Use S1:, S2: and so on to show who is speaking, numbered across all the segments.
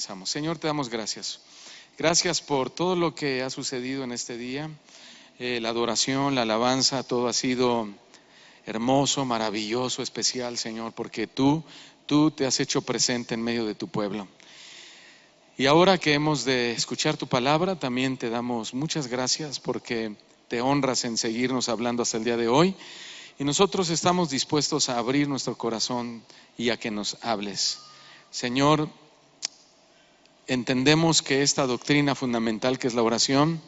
S1: comenzamos. Señor, te damos gracias. Gracias por todo lo que ha sucedido en este día. La adoración, la alabanza, todo ha sido hermoso, maravilloso, especial, Señor, porque tú te has hecho presente en medio de tu pueblo. Y ahora que hemos de escuchar tu palabra, también te damos muchas gracias porque te honras en seguirnos hablando hasta el día de hoy. Y nosotros estamos dispuestos a abrir nuestro corazón y a que nos hables. Señor, entendemos que esta doctrina fundamental que es la oración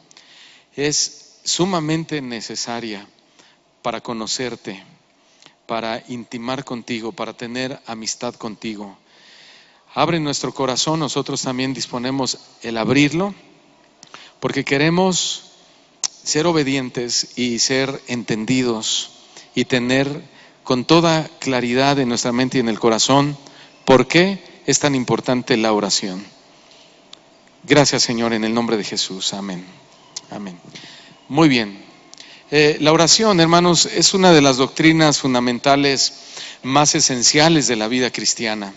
S1: es sumamente necesaria para conocerte, para intimar contigo, para tener amistad contigo. Abre nuestro corazón, nosotros también disponemos el abrirlo, porque queremos ser obedientes y ser entendidos y tener con toda claridad en nuestra mente y en el corazón por qué es tan importante la oración. Gracias, Señor, en el nombre de Jesús. Amén. Amén. Muy bien. La oración, hermanos, es una de las doctrinas fundamentales más esenciales de la vida cristiana.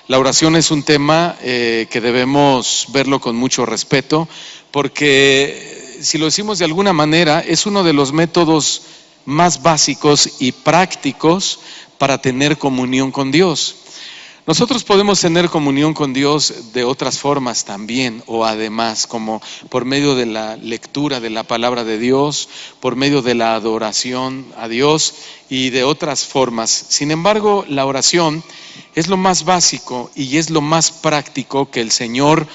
S1: La oración es un tema que debemos verlo con mucho respeto, porque si lo decimos de alguna manera, es uno de los métodos más básicos y prácticos para tener comunión con Dios. Nosotros podemos tener comunión con Dios de otras formas también, o además, como por medio de la lectura de la palabra de Dios, por medio de la adoración a Dios y de otras formas. Sin embargo, la oración es lo más básico y es lo más práctico que el Señor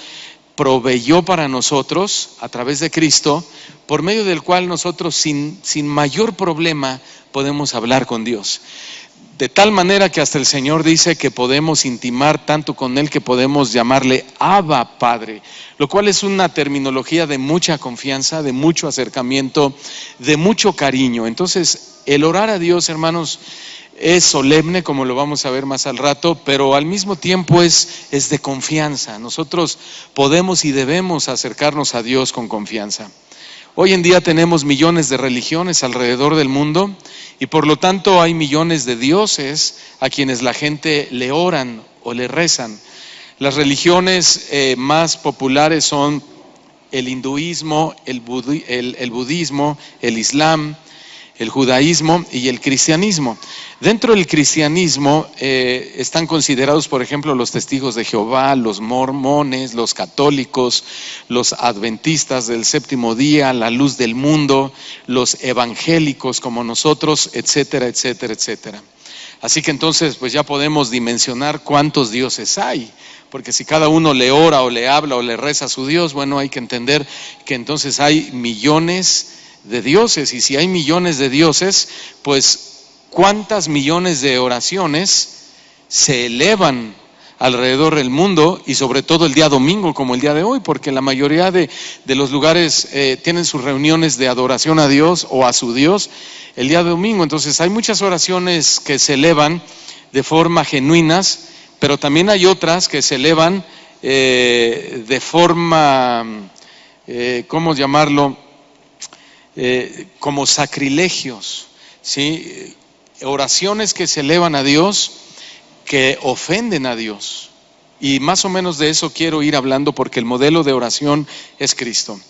S1: proveyó para nosotros a través de Cristo, por medio del cual nosotros sin mayor problema podemos hablar con Dios. De tal manera que hasta el Señor dice que podemos intimar tanto con Él que podemos llamarle Abba Padre, lo cual es una terminología de mucha confianza, de mucho acercamiento, de mucho cariño. Entonces, el orar a Dios, hermanos, es solemne, como lo vamos a ver más al rato, pero al mismo tiempo es de confianza. Nosotros podemos y debemos acercarnos a Dios con confianza. Hoy en día tenemos millones de religiones alrededor del mundo y por lo tanto hay millones de dioses a quienes la gente le oran o le rezan. Las religiones más populares son el hinduismo, el budismo, el islam, el judaísmo y el cristianismo. Dentro del cristianismo están considerados, por ejemplo, los testigos de Jehová, los mormones, los católicos, los adventistas del séptimo día, la luz del mundo, los evangélicos como nosotros, etcétera, etcétera, etcétera. Así que entonces pues ya podemos dimensionar cuántos dioses hay, porque si cada uno le ora o le habla o le reza a su Dios, bueno, hay que entender que entonces hay millones de dioses, y si hay millones de dioses, pues cuántas millones de oraciones se elevan alrededor del mundo, y sobre todo el día domingo como el día de hoy, porque la mayoría de los lugares tienen sus reuniones de adoración a Dios o a su Dios el día domingo. Entonces hay muchas oraciones que se elevan de forma genuinas, pero también hay otras que se elevan de forma, ¿cómo llamarlo? Como sacrilegios, ¿sí? Oraciones que se elevan a Dios, que ofenden a Dios. Y más o menos de eso quiero ir hablando, porque el modelo de oración es Cristo.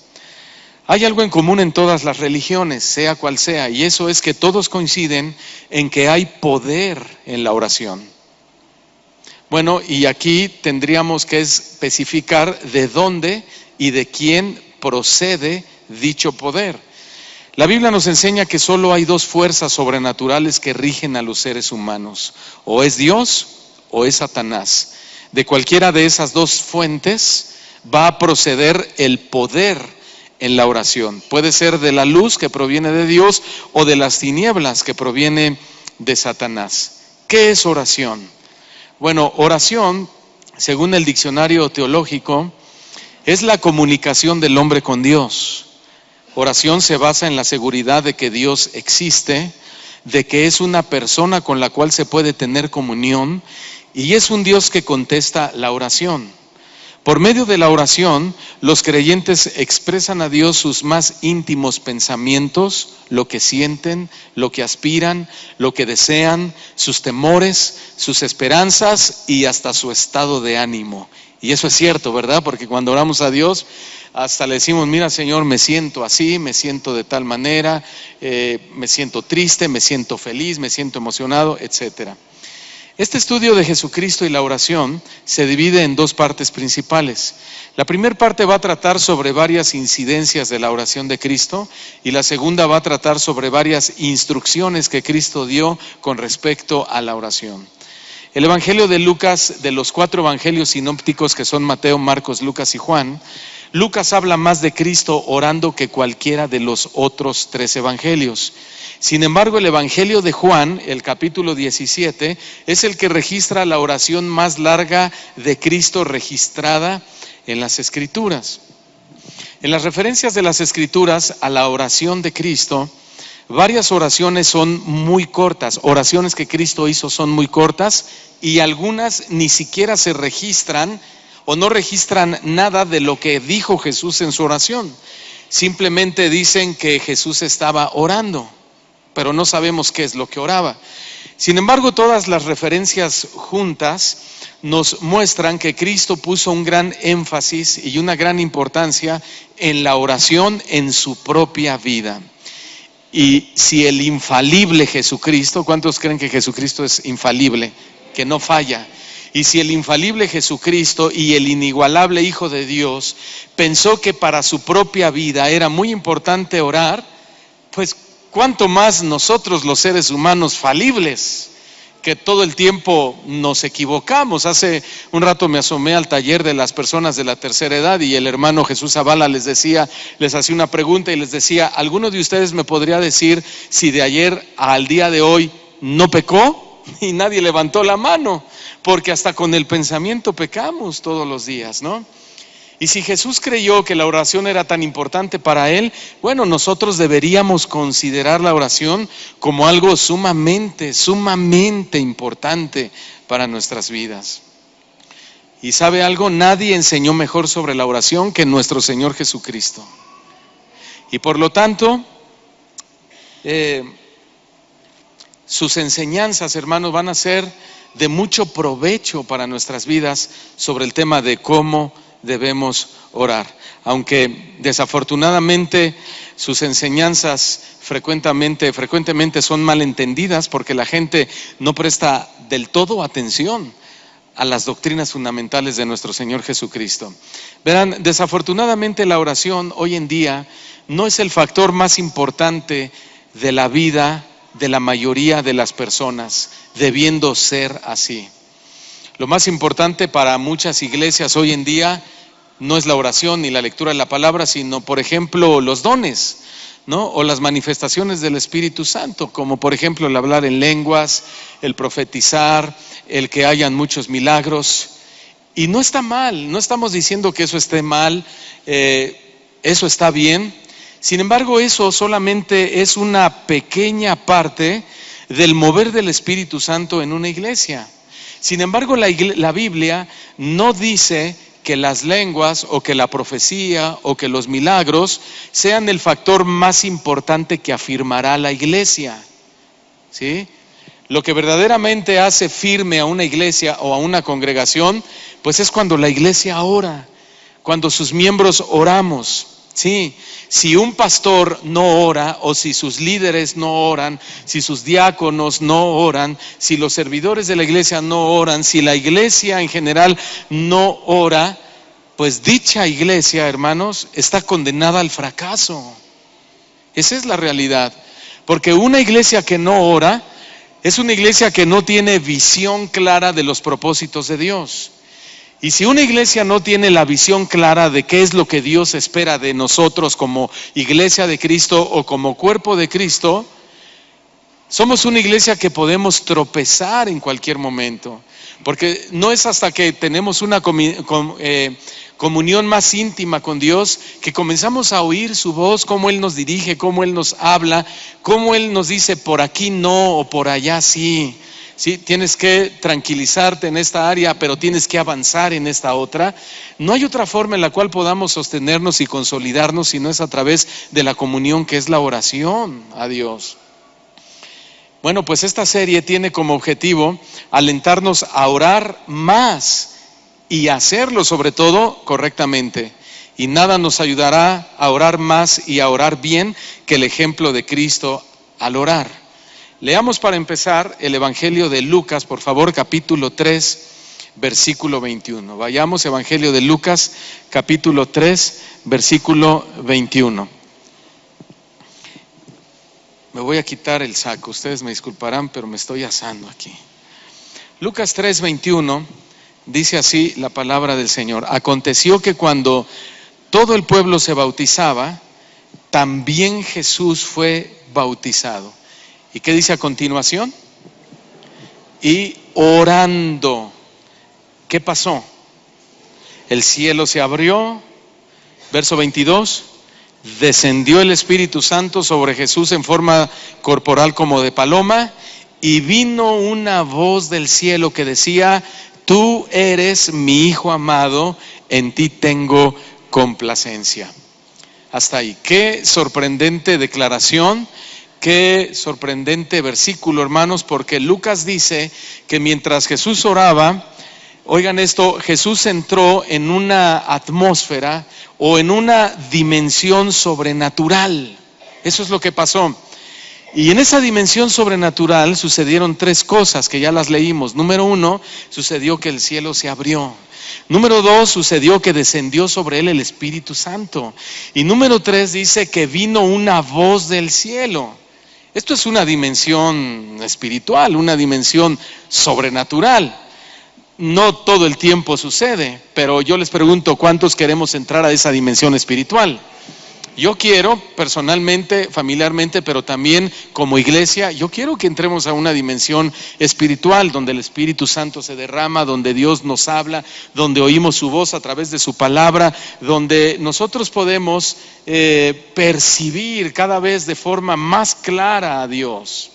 S1: Hay algo en común en todas las religiones, sea cual sea, y eso es que todos coinciden en que hay poder en la oración. Bueno, y aquí tendríamos que especificar de dónde y de quién procede dicho poder. La Biblia nos enseña que solo hay dos fuerzas sobrenaturales que rigen a los seres humanos: o es Dios o es Satanás. De cualquiera de esas dos fuentes va a proceder el poder en la oración. Puede ser de la luz que proviene de Dios o de las tinieblas que proviene de Satanás. ¿Qué es oración? Bueno, oración, según el diccionario teológico, es la comunicación del hombre con Dios. Oración se basa en la seguridad de que Dios existe, de que es una persona con la cual se puede tener comunión, y es un Dios que contesta la oración. Por medio de la oración, los creyentes expresan a Dios sus más íntimos pensamientos, lo que sienten, lo que aspiran, lo que desean, sus temores, sus esperanzas y hasta su estado de ánimo. Y eso es cierto, ¿verdad? Porque cuando oramos a Dios, hasta le decimos, mira Señor, me siento así, me siento de tal manera, me siento triste, me siento feliz, me siento emocionado, etcétera. Este estudio de Jesucristo y la oración se divide en dos partes principales. La primera parte va a tratar sobre varias incidencias de la oración de Cristo y la segunda va a tratar sobre varias instrucciones que Cristo dio con respecto a la oración. El Evangelio de Lucas, de los 4 evangelios sinópticos que son Mateo, Marcos, Lucas y Juan, Lucas habla más de Cristo orando que cualquiera de los otros 3 evangelios. Sin embargo, el Evangelio de Juan, el capítulo 17, es el que registra la oración más larga de Cristo registrada en las Escrituras. En las referencias de las Escrituras a la oración de Cristo, varias oraciones son muy cortas, oraciones que Cristo hizo son muy cortas y algunas ni siquiera se registran o no registran nada de lo que dijo Jesús en su oración. Simplemente dicen que Jesús estaba orando, pero no sabemos qué es lo que oraba. Sin embargo, todas las referencias juntas nos muestran que Cristo puso un gran énfasis y una gran importancia en la oración en su propia vida. Y si el infalible Jesucristo, ¿cuántos creen que Jesucristo es infalible? Que no falla. Y si el infalible Jesucristo y el inigualable Hijo de Dios pensó que para su propia vida era muy importante orar, pues cuánto más nosotros los seres humanos falibles, que todo el tiempo nos equivocamos. Hace un rato me asomé al taller de las personas de la tercera edad y el hermano Jesús Zavala les hacía una pregunta y les decía, ¿alguno de ustedes me podría decir si de ayer al día de hoy no pecó? Y nadie levantó la mano, porque hasta con el pensamiento pecamos todos los días, ¿no? Y si Jesús creyó que la oración era tan importante para él, bueno, nosotros deberíamos considerar la oración como algo sumamente importante para nuestras vidas. Y ¿sabe algo? Nadie enseñó mejor sobre la oración que nuestro Señor Jesucristo. Y por lo tanto, sus enseñanzas, hermanos, van a ser de mucho provecho para nuestras vidas sobre el tema de cómo debemos orar. Aunque desafortunadamente sus enseñanzas frecuentemente son malentendidas porque la gente no presta del todo atención a las doctrinas fundamentales de nuestro Señor Jesucristo. Verán, desafortunadamente la oración hoy en día no es el factor más importante de la vida de la mayoría de las personas, debiendo ser así. Lo más importante para muchas iglesias hoy en día no es la oración ni la lectura de la palabra, sino, por ejemplo, los dones, ¿no? O las manifestaciones del Espíritu Santo, como por ejemplo el hablar en lenguas, el profetizar, el que hayan muchos milagros. Y no está mal, no estamos diciendo que eso esté mal, eso está bien. Sin embargo, eso solamente es una pequeña parte del mover del Espíritu Santo en una iglesia. Sin embargo, la Biblia no dice que las lenguas o que la profecía o que los milagros sean el factor más importante que afirmará la iglesia, ¿sí? Lo que verdaderamente hace firme a una iglesia o a una congregación, pues es cuando la iglesia ora, cuando sus miembros oramos, ¿sí? Si un pastor no ora, o si sus líderes no oran, si sus diáconos no oran, si los servidores de la iglesia no oran, si la iglesia en general no ora, pues dicha iglesia, hermanos, está condenada al fracaso. Esa es la realidad. Porque una iglesia que no ora es una iglesia que no tiene visión clara de los propósitos de Dios. Y si una iglesia no tiene la visión clara de qué es lo que Dios espera de nosotros como iglesia de Cristo o como cuerpo de Cristo, somos una iglesia que podemos tropezar en cualquier momento. Porque no es hasta que tenemos una comunión más íntima con Dios que comenzamos a oír su voz, cómo Él nos dirige, cómo Él nos habla, cómo Él nos dice por aquí no o por allá sí. Sí, tienes que tranquilizarte en esta área, pero tienes que avanzar en esta otra. No hay otra forma en la cual podamos sostenernos y consolidarnos si no es a través de la comunión, que es la oración a Dios. Bueno, pues esta serie tiene como objetivo alentarnos a orar más y hacerlo sobre todo correctamente. Y nada nos ayudará a orar más y a orar bien que el ejemplo de Cristo al orar. Leamos para empezar el Evangelio de Lucas, por favor, capítulo 3, versículo 21. Vayamos, Evangelio de Lucas, capítulo 3, versículo 21. Me voy a quitar el saco, ustedes me disculparán, pero me estoy asando aquí. Lucas 3, 21, dice así la palabra del Señor. Aconteció que cuando todo el pueblo se bautizaba, también Jesús fue bautizado. ¿Y qué dice a continuación? Y orando. ¿Qué pasó? El cielo se abrió, verso 22, descendió el Espíritu Santo sobre Jesús en forma corporal como de paloma, y vino una voz del cielo que decía: tú eres mi Hijo amado, en ti tengo complacencia. Hasta ahí. Qué sorprendente declaración, qué sorprendente versículo, hermanos, porque Lucas dice que mientras Jesús oraba, oigan esto, Jesús entró en una atmósfera o en una dimensión sobrenatural. Eso es lo que pasó. Y en esa dimensión sobrenatural sucedieron tres cosas que ya las leímos. Número 1, sucedió que el cielo se abrió. Número 2, sucedió que descendió sobre él el Espíritu Santo. Y número 3, dice que vino una voz del cielo. Esto es una dimensión espiritual, una dimensión sobrenatural. No todo el tiempo sucede, pero yo les pregunto, ¿cuántos queremos entrar a esa dimensión espiritual? Yo quiero personalmente, familiarmente, pero también como iglesia, yo quiero que entremos a una dimensión espiritual donde el Espíritu Santo se derrama, donde Dios nos habla, donde oímos su voz a través de su palabra, donde nosotros podemos percibir cada vez de forma más clara a Dios.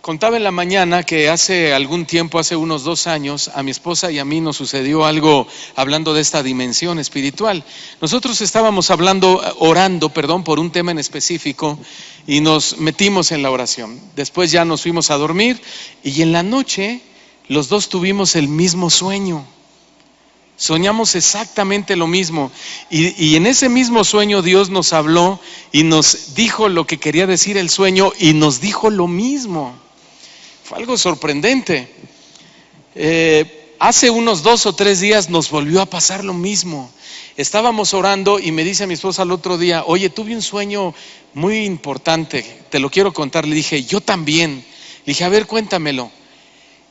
S1: Contaba en la mañana que hace algún tiempo, hace unos 2 años, a mi esposa y a mí nos sucedió algo hablando de esta dimensión espiritual. Nosotros estábamos orando por un tema en específico y nos metimos en la oración. Después ya nos fuimos a dormir y en la noche los dos tuvimos el mismo sueño. Soñamos exactamente lo mismo y en ese mismo sueño Dios nos habló y nos dijo lo que quería decir el sueño y nos dijo lo mismo. Fue algo sorprendente. Hace unos 2 o 3 días nos volvió a pasar lo mismo. Estábamos orando y me dice mi esposa al otro día: oye, tuve un sueño muy importante, te lo quiero contar. Le dije: yo también. Le dije: a ver, cuéntamelo.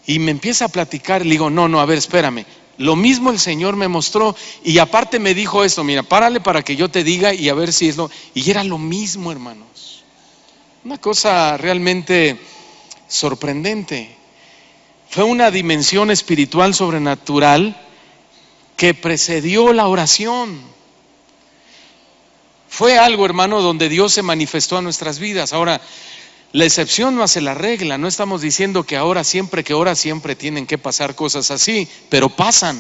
S1: Y me empieza a platicar. Le digo: no, a ver, espérame. Lo mismo el Señor me mostró y aparte me dijo esto: mira, párale para que yo te diga y a ver si es lo... Y era lo mismo, hermanos. Una cosa realmente sorprendente. Fue una dimensión espiritual sobrenatural que precedió la oración. Fue algo, hermano, donde Dios se manifestó a nuestras vidas. Ahora, la excepción no hace la regla. No estamos diciendo que ahora siempre que ora siempre tienen que pasar cosas así, pero pasan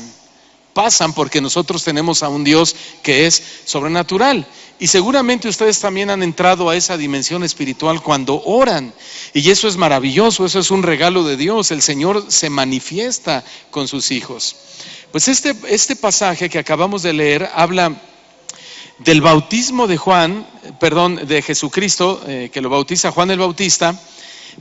S1: porque nosotros tenemos a un Dios que es sobrenatural. Y seguramente ustedes también han entrado a esa dimensión espiritual cuando oran. Y eso es maravilloso, eso es un regalo de Dios. El Señor se manifiesta con sus hijos. Pues este pasaje que acabamos de leer habla del bautismo de Jesucristo, que lo bautiza Juan el Bautista.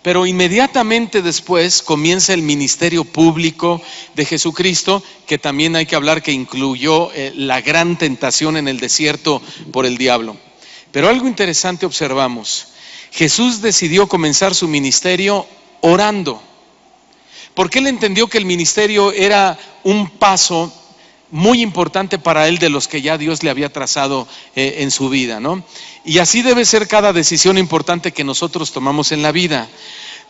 S1: Pero inmediatamente después comienza el ministerio público de Jesucristo, que también hay que hablar que incluyó la gran tentación en el desierto por el diablo. Pero algo interesante observamos: Jesús decidió comenzar su ministerio orando, porque él entendió que el ministerio era un paso muy importante para él de los que ya Dios le había trazado en su vida, ¿no? Y así debe ser cada decisión importante que nosotros tomamos en la vida.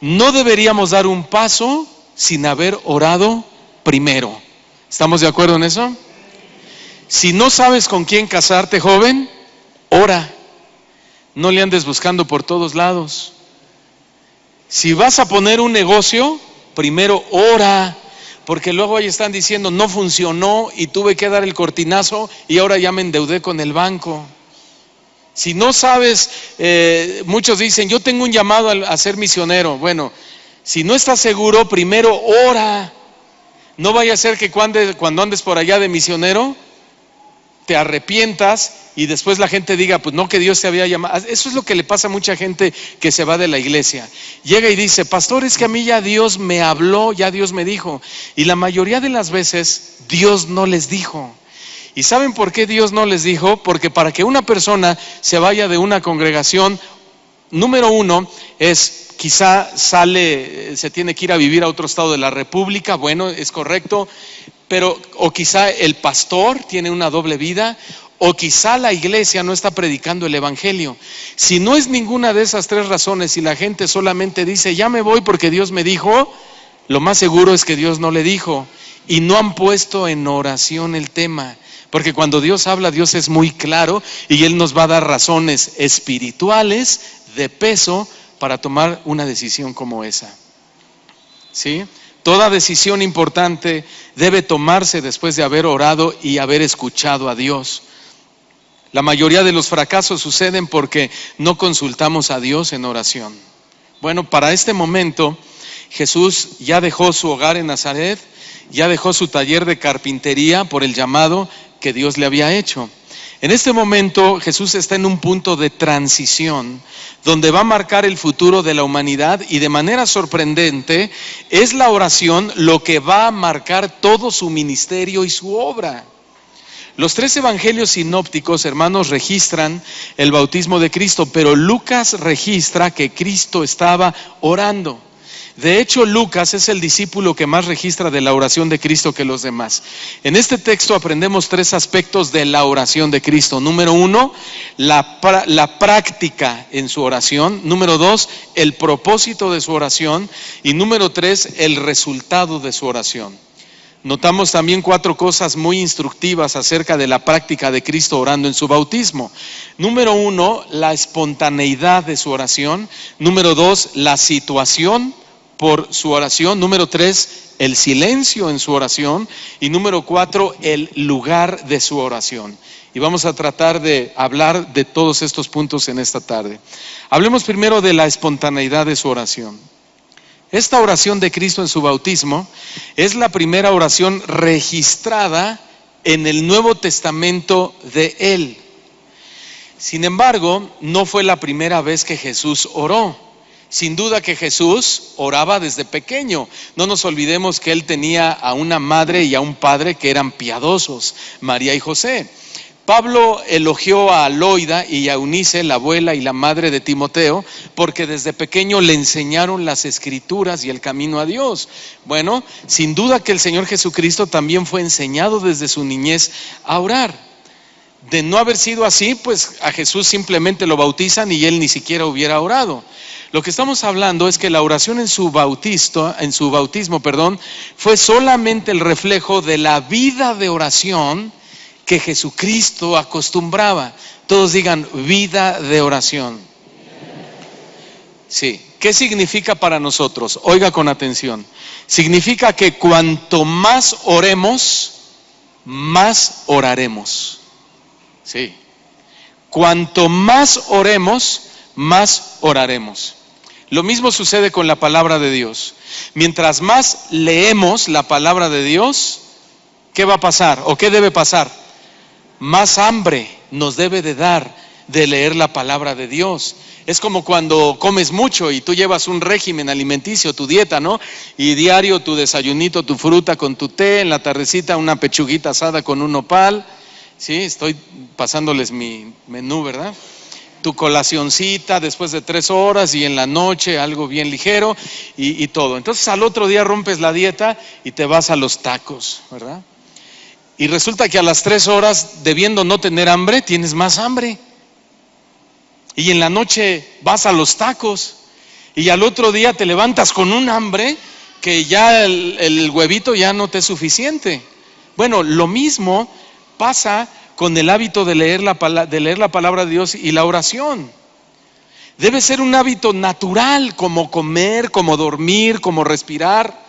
S1: No deberíamos dar un paso sin haber orado primero. ¿Estamos de acuerdo en eso? Si no sabes con quién casarte, joven, ora. No le andes buscando por todos lados. Si vas a poner un negocio, primero ora. Porque luego ahí están diciendo: no funcionó y tuve que dar el cortinazo y ahora ya me endeudé con el banco. Si no sabes, muchos dicen: yo tengo un llamado a ser misionero. Bueno, si no estás seguro, primero ora. No vaya a ser que cuando andes por allá de misionero, te arrepientas y después la gente diga, pues no, que Dios te había llamado. Eso es lo que le pasa a mucha gente que se va de la iglesia. Llega y dice, pastor, es que a mí ya Dios me habló, ya Dios me dijo. Y la mayoría de las veces Dios no les dijo. ¿Y saben por qué Dios no les dijo? Porque para que una persona se vaya de una congregación, número uno es, quizá se tiene que ir a vivir a otro estado de la república, bueno, es correcto, pero o quizá el pastor tiene una doble vida, o quizá la iglesia no está predicando el evangelio. Si no es ninguna de esas tres razones y la gente solamente dice, ya me voy porque Dios me dijo, lo más seguro es que Dios no le dijo y no han puesto en oración el tema. Porque cuando Dios habla, Dios es muy claro y Él nos va a dar razones espirituales de peso para tomar una decisión como esa. ¿Sí? Toda decisión importante debe tomarse después de haber orado y haber escuchado a Dios. La mayoría de los fracasos suceden porque no consultamos a Dios en oración. Bueno, para este momento, Jesús ya dejó su hogar en Nazaret, ya dejó su taller de carpintería por el llamado que Dios le había hecho. En este momento Jesús está en un punto de transición donde va a marcar el futuro de la humanidad y de manera sorprendente es la oración lo que va a marcar todo su ministerio y su obra. Los tres evangelios sinópticos, hermanos, registran el bautismo de Cristo, pero Lucas registra que Cristo estaba orando. De hecho, Lucas es el discípulo que más registra de la oración de Cristo que los demás. En este texto aprendemos tres aspectos de la oración de Cristo. Número uno, la práctica en su oración. Número dos, el propósito de su oración. Y número tres, el resultado de su oración. Notamos también cuatro cosas muy instructivas acerca de la práctica de Cristo orando en su bautismo. Número uno, la espontaneidad de su oración. Número dos, la situación por su oración. Número tres, el silencio en su oración. Y número cuatro, el lugar de su oración. Y vamos a tratar de hablar de todos estos puntos en esta tarde. Hablemos primero de la espontaneidad de su oración. Esta oración de Cristo en su bautismo es la primera oración registrada en el Nuevo Testamento de Él. Sin embargo, no fue la primera vez que Jesús oró. Sin duda que Jesús oraba desde pequeño. No nos olvidemos que Él tenía a una madre y a un padre que eran piadosos, María y José. Pablo elogió a Loida y a Eunice, la abuela y la madre de Timoteo, porque desde pequeño le enseñaron las escrituras y el camino a Dios. Bueno, sin duda que el Señor Jesucristo también fue enseñado desde su niñez a orar. De no haber sido así, pues a Jesús simplemente lo bautizan y él ni siquiera hubiera orado. Lo que estamos hablando es que la oración en su bautismo, fue solamente el reflejo de la vida de oración que Jesucristo acostumbraba. Todos digan, vida de oración. Sí. ¿Qué significa para nosotros? Oiga con atención. Significa que cuanto más oremos, más oraremos. Sí. Cuanto más oremos, más oraremos. Lo mismo sucede con la palabra de Dios. Mientras más leemos la palabra de Dios, ¿qué va a pasar? ¿O qué debe pasar? Más hambre nos debe de dar de leer la palabra de Dios. Es como cuando comes mucho y tú llevas un régimen alimenticio, tu dieta, ¿no? Y diario tu desayunito, tu fruta con tu té, en la tardecita una pechuguita asada con un nopal. Sí, estoy pasándoles mi menú, ¿verdad? Tu colacioncita después de 3 horas y en la noche algo bien ligero y todo. Entonces al otro día rompes la dieta y te vas a los tacos, ¿verdad? Y resulta que a las 3 horas, debiendo no tener hambre, tienes más hambre. Y en la noche vas a los tacos y al otro día te levantas con un hambre que ya el huevito ya no te es suficiente. Bueno, lo mismo pasa con el hábito de leer la palabra de Dios y la oración. Debe ser un hábito natural, como comer, como dormir, como respirar.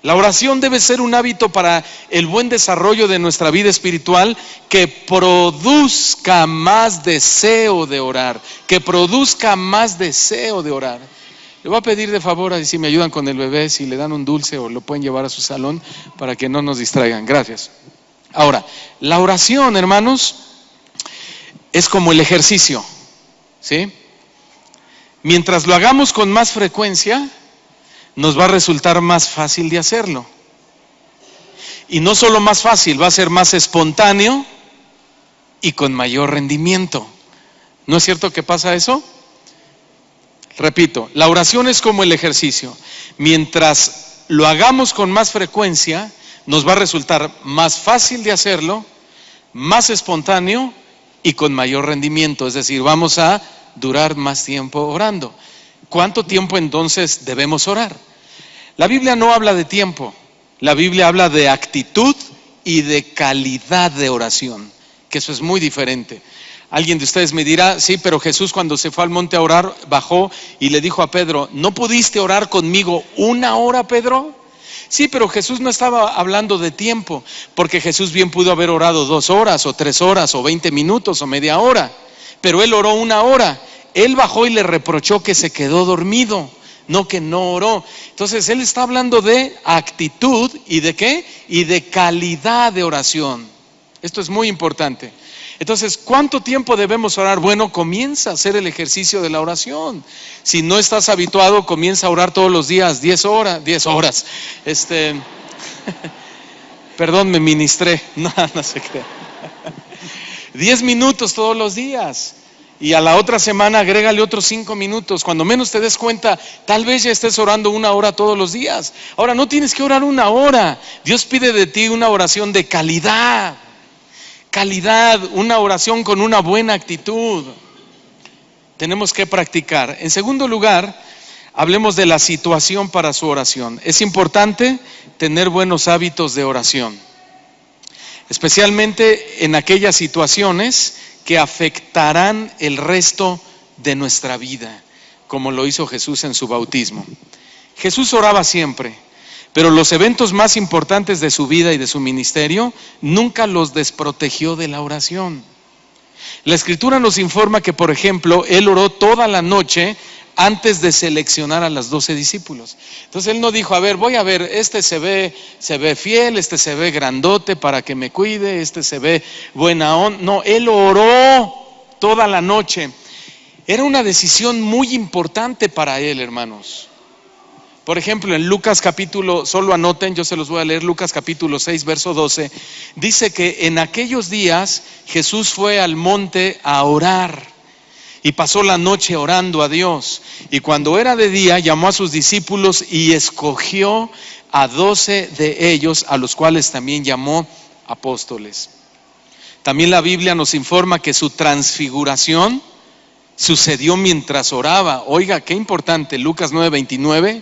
S1: La oración debe ser un hábito para el buen desarrollo de nuestra vida espiritual que produzca más deseo de orar, que produzca más deseo de orar. Le voy a pedir de favor a si me ayudan con el bebé, si le dan un dulce o lo pueden llevar a su salón para que no nos distraigan. Gracias. Ahora, la oración, hermanos, es como el ejercicio, ¿sí? Mientras lo hagamos con más frecuencia, nos va a resultar más fácil de hacerlo. Y no solo más fácil, va a ser más espontáneo y con mayor rendimiento. ¿No es cierto que pasa eso? Repito, la oración es como el ejercicio. Mientras lo hagamos con más frecuencia, nos va a resultar más fácil de hacerlo, más espontáneo y con mayor rendimiento. Es decir, vamos a durar más tiempo orando. ¿Cuánto tiempo entonces debemos orar? La Biblia no habla de tiempo, la Biblia habla de actitud y de calidad de oración, que eso es muy diferente. Alguien de ustedes me dirá, sí, pero Jesús cuando se fue al monte a orar, bajó y le dijo a Pedro, ¿no pudiste orar conmigo 1 hora, Pedro? Sí, pero Jesús no estaba hablando de tiempo, porque Jesús bien pudo haber orado 2 horas o 3 horas o 20 minutos o media hora, pero él oró 1 hora. Él bajó y le reprochó que se quedó dormido, no que no oró. Entonces él está hablando de actitud y de ¿qué? Y de calidad de oración. Esto es muy importante. Entonces, ¿cuánto tiempo debemos orar? Bueno, comienza a hacer el ejercicio de la oración. Si no estás habituado, comienza a orar todos los días, 10 horas. Perdón, me ministré. No se crea. 10 minutos todos los días. Y a la otra semana agrégale otros 5 minutos. Cuando menos te des cuenta, tal vez ya estés orando 1 hora todos los días. Ahora, no tienes que orar 1 hora. Dios pide de ti una oración de calidad. Una oración con una buena actitud. Tenemos que practicar. En segundo lugar, hablemos de la situación para su oración. Es importante tener buenos hábitos de oración, especialmente en aquellas situaciones que afectarán el resto de nuestra vida, como lo hizo Jesús en su bautismo. Jesús oraba siempre, pero los eventos más importantes de su vida y de su ministerio nunca los desprotegió de la oración. La Escritura nos informa que, por ejemplo, él oró toda la noche antes de seleccionar a los 12 discípulos. Entonces él no dijo, voy a ver, este se ve fiel, este se ve grandote para que me cuide, este se ve buena onda. No, él oró toda la noche. Era una decisión muy importante para él, hermanos. Por ejemplo, en Lucas capítulo, solo anoten, yo se los voy a leer, Lucas capítulo 6, verso 12, dice que en aquellos días Jesús fue al monte a orar y pasó la noche orando a Dios. Y cuando era de día, llamó a sus discípulos y escogió a 12 de ellos, a los cuales también llamó apóstoles. También la Biblia nos informa que su transfiguración sucedió mientras oraba. Oiga, qué importante, Lucas 9:29.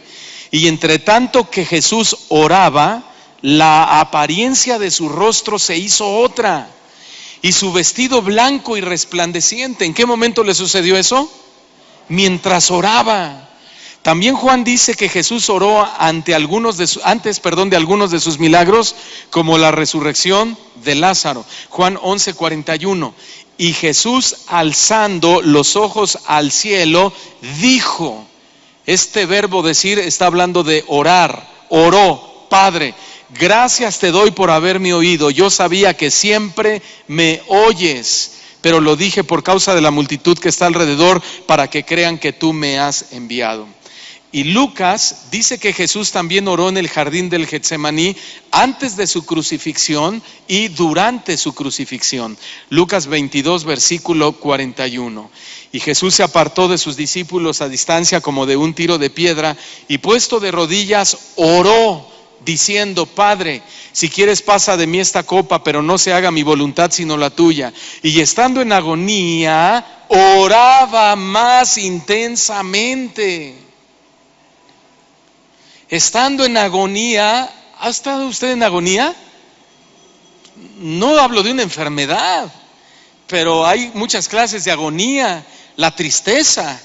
S1: Y entre tanto que Jesús oraba, la apariencia de su rostro se hizo otra, y su vestido blanco y resplandeciente. ¿En qué momento le sucedió eso? Mientras oraba. También Juan dice que Jesús oró antes de algunos de sus milagros, como la resurrección de Lázaro. Juan 11:41. Y Jesús, alzando los ojos al cielo, dijo. Este verbo decir está hablando de orar. Oró: Padre, gracias te doy por haberme oído. Yo sabía que siempre me oyes, pero lo dije por causa de la multitud que está alrededor, para que crean que tú me has enviado. Y Lucas dice que Jesús también oró en el jardín del Getsemaní antes de su crucifixión y durante su crucifixión. Lucas 22, versículo 41. Y Jesús se apartó de sus discípulos a distancia como de un tiro de piedra, y puesto de rodillas oró, diciendo: Padre, si quieres pasa de mí esta copa, pero no se haga mi voluntad sino la tuya. Y estando en agonía, oraba más intensamente. Estando en agonía. ¿Ha estado usted en agonía? No hablo de una enfermedad, pero hay muchas clases de agonía. La tristeza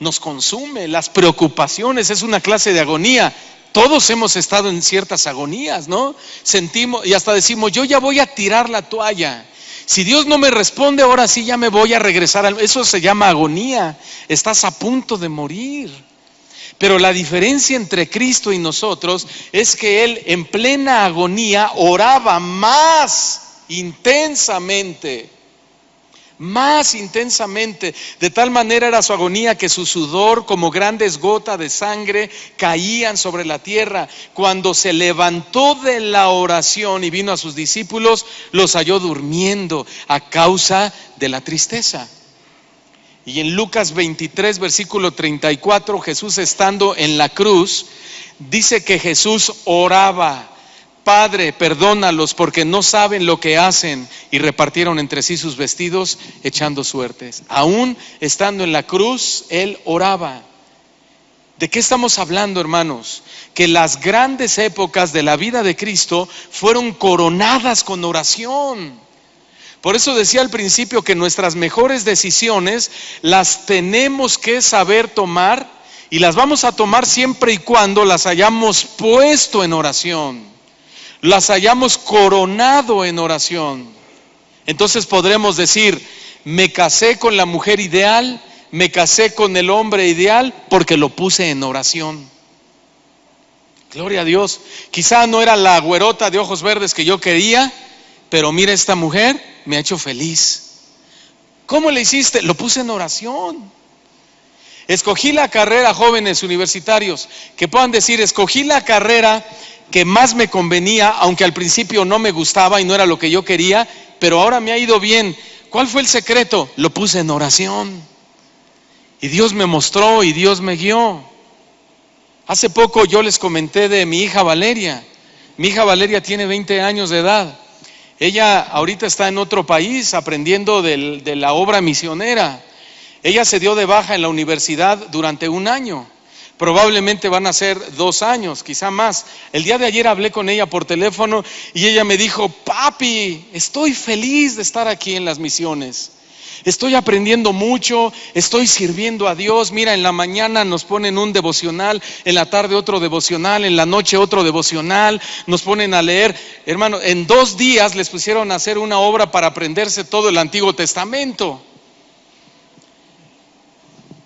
S1: nos consume, las preocupaciones es una clase de agonía. Todos hemos estado en ciertas agonías, ¿no? Sentimos y hasta decimos: yo ya voy a tirar la toalla. Si Dios no me responde, ahora sí ya me voy a regresar. Eso se llama agonía. Estás a punto de morir. Pero la diferencia entre Cristo y nosotros es que Él en plena agonía oraba más intensamente, de tal manera era su agonía que su sudor como grandes gotas de sangre caían sobre la tierra. Cuando se levantó de la oración y vino a sus discípulos, los halló durmiendo a causa de la tristeza. Y en Lucas 23, versículo 34, Jesús estando en la cruz, dice que Jesús oraba: Padre, perdónalos porque no saben lo que hacen. Y repartieron entre sí sus vestidos, echando suertes. Aún estando en la cruz, Él oraba. ¿De qué estamos hablando, hermanos? Que las grandes épocas de la vida de Cristo fueron coronadas con oración. Por eso decía al principio que nuestras mejores decisiones las tenemos que saber tomar, y las vamos a tomar siempre y cuando las hayamos puesto en oración, las hayamos coronado en oración. Entonces podremos decir: me casé con la mujer ideal, me casé con el hombre ideal porque lo puse en oración. Gloria a Dios. Quizá no era la güerota de ojos verdes que yo quería, pero mira, esta mujer me ha hecho feliz. ¿Cómo le hiciste? Lo puse en oración. Escogí la carrera, jóvenes universitarios, que puedan decir: escogí la carrera que más me convenía, aunque al principio no me gustaba y no era lo que yo quería, pero ahora me ha ido bien. ¿Cuál fue el secreto? Lo puse en oración. Y Dios me mostró y Dios me guió. Hace poco yo les comenté de mi hija Valeria. Mi hija Valeria tiene 20 años de edad. Ella ahorita está en otro país aprendiendo de la obra misionera. Ella se dio de baja en la universidad durante 1 año. Probablemente van a ser 2 años, quizá más. El día de ayer hablé con ella por teléfono y ella me dijo: papi, estoy feliz de estar aquí en las misiones. Estoy aprendiendo mucho, estoy sirviendo a Dios. Mira, en la mañana nos ponen un devocional, en la tarde otro devocional, en la noche otro devocional, nos ponen a leer. Hermano, en 2 días les pusieron a hacer una obra para aprenderse todo el Antiguo Testamento.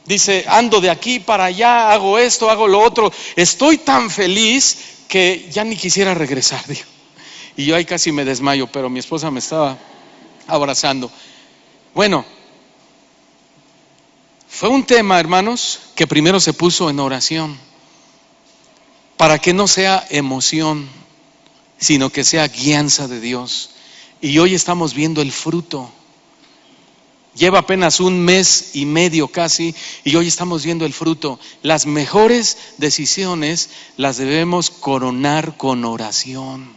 S1: Dice: ando de aquí para allá, hago esto, hago lo otro. Estoy tan feliz que ya ni quisiera regresar, digo. Y yo ahí casi me desmayo, pero mi esposa me estaba abrazando. Bueno, fue un tema, hermanos, que primero se puso en oración, para que no sea emoción, sino que sea guianza de Dios. Y hoy estamos viendo el fruto. Lleva apenas 1 mes y medio casi, y hoy estamos viendo el fruto. Las mejores decisiones las debemos coronar con oración.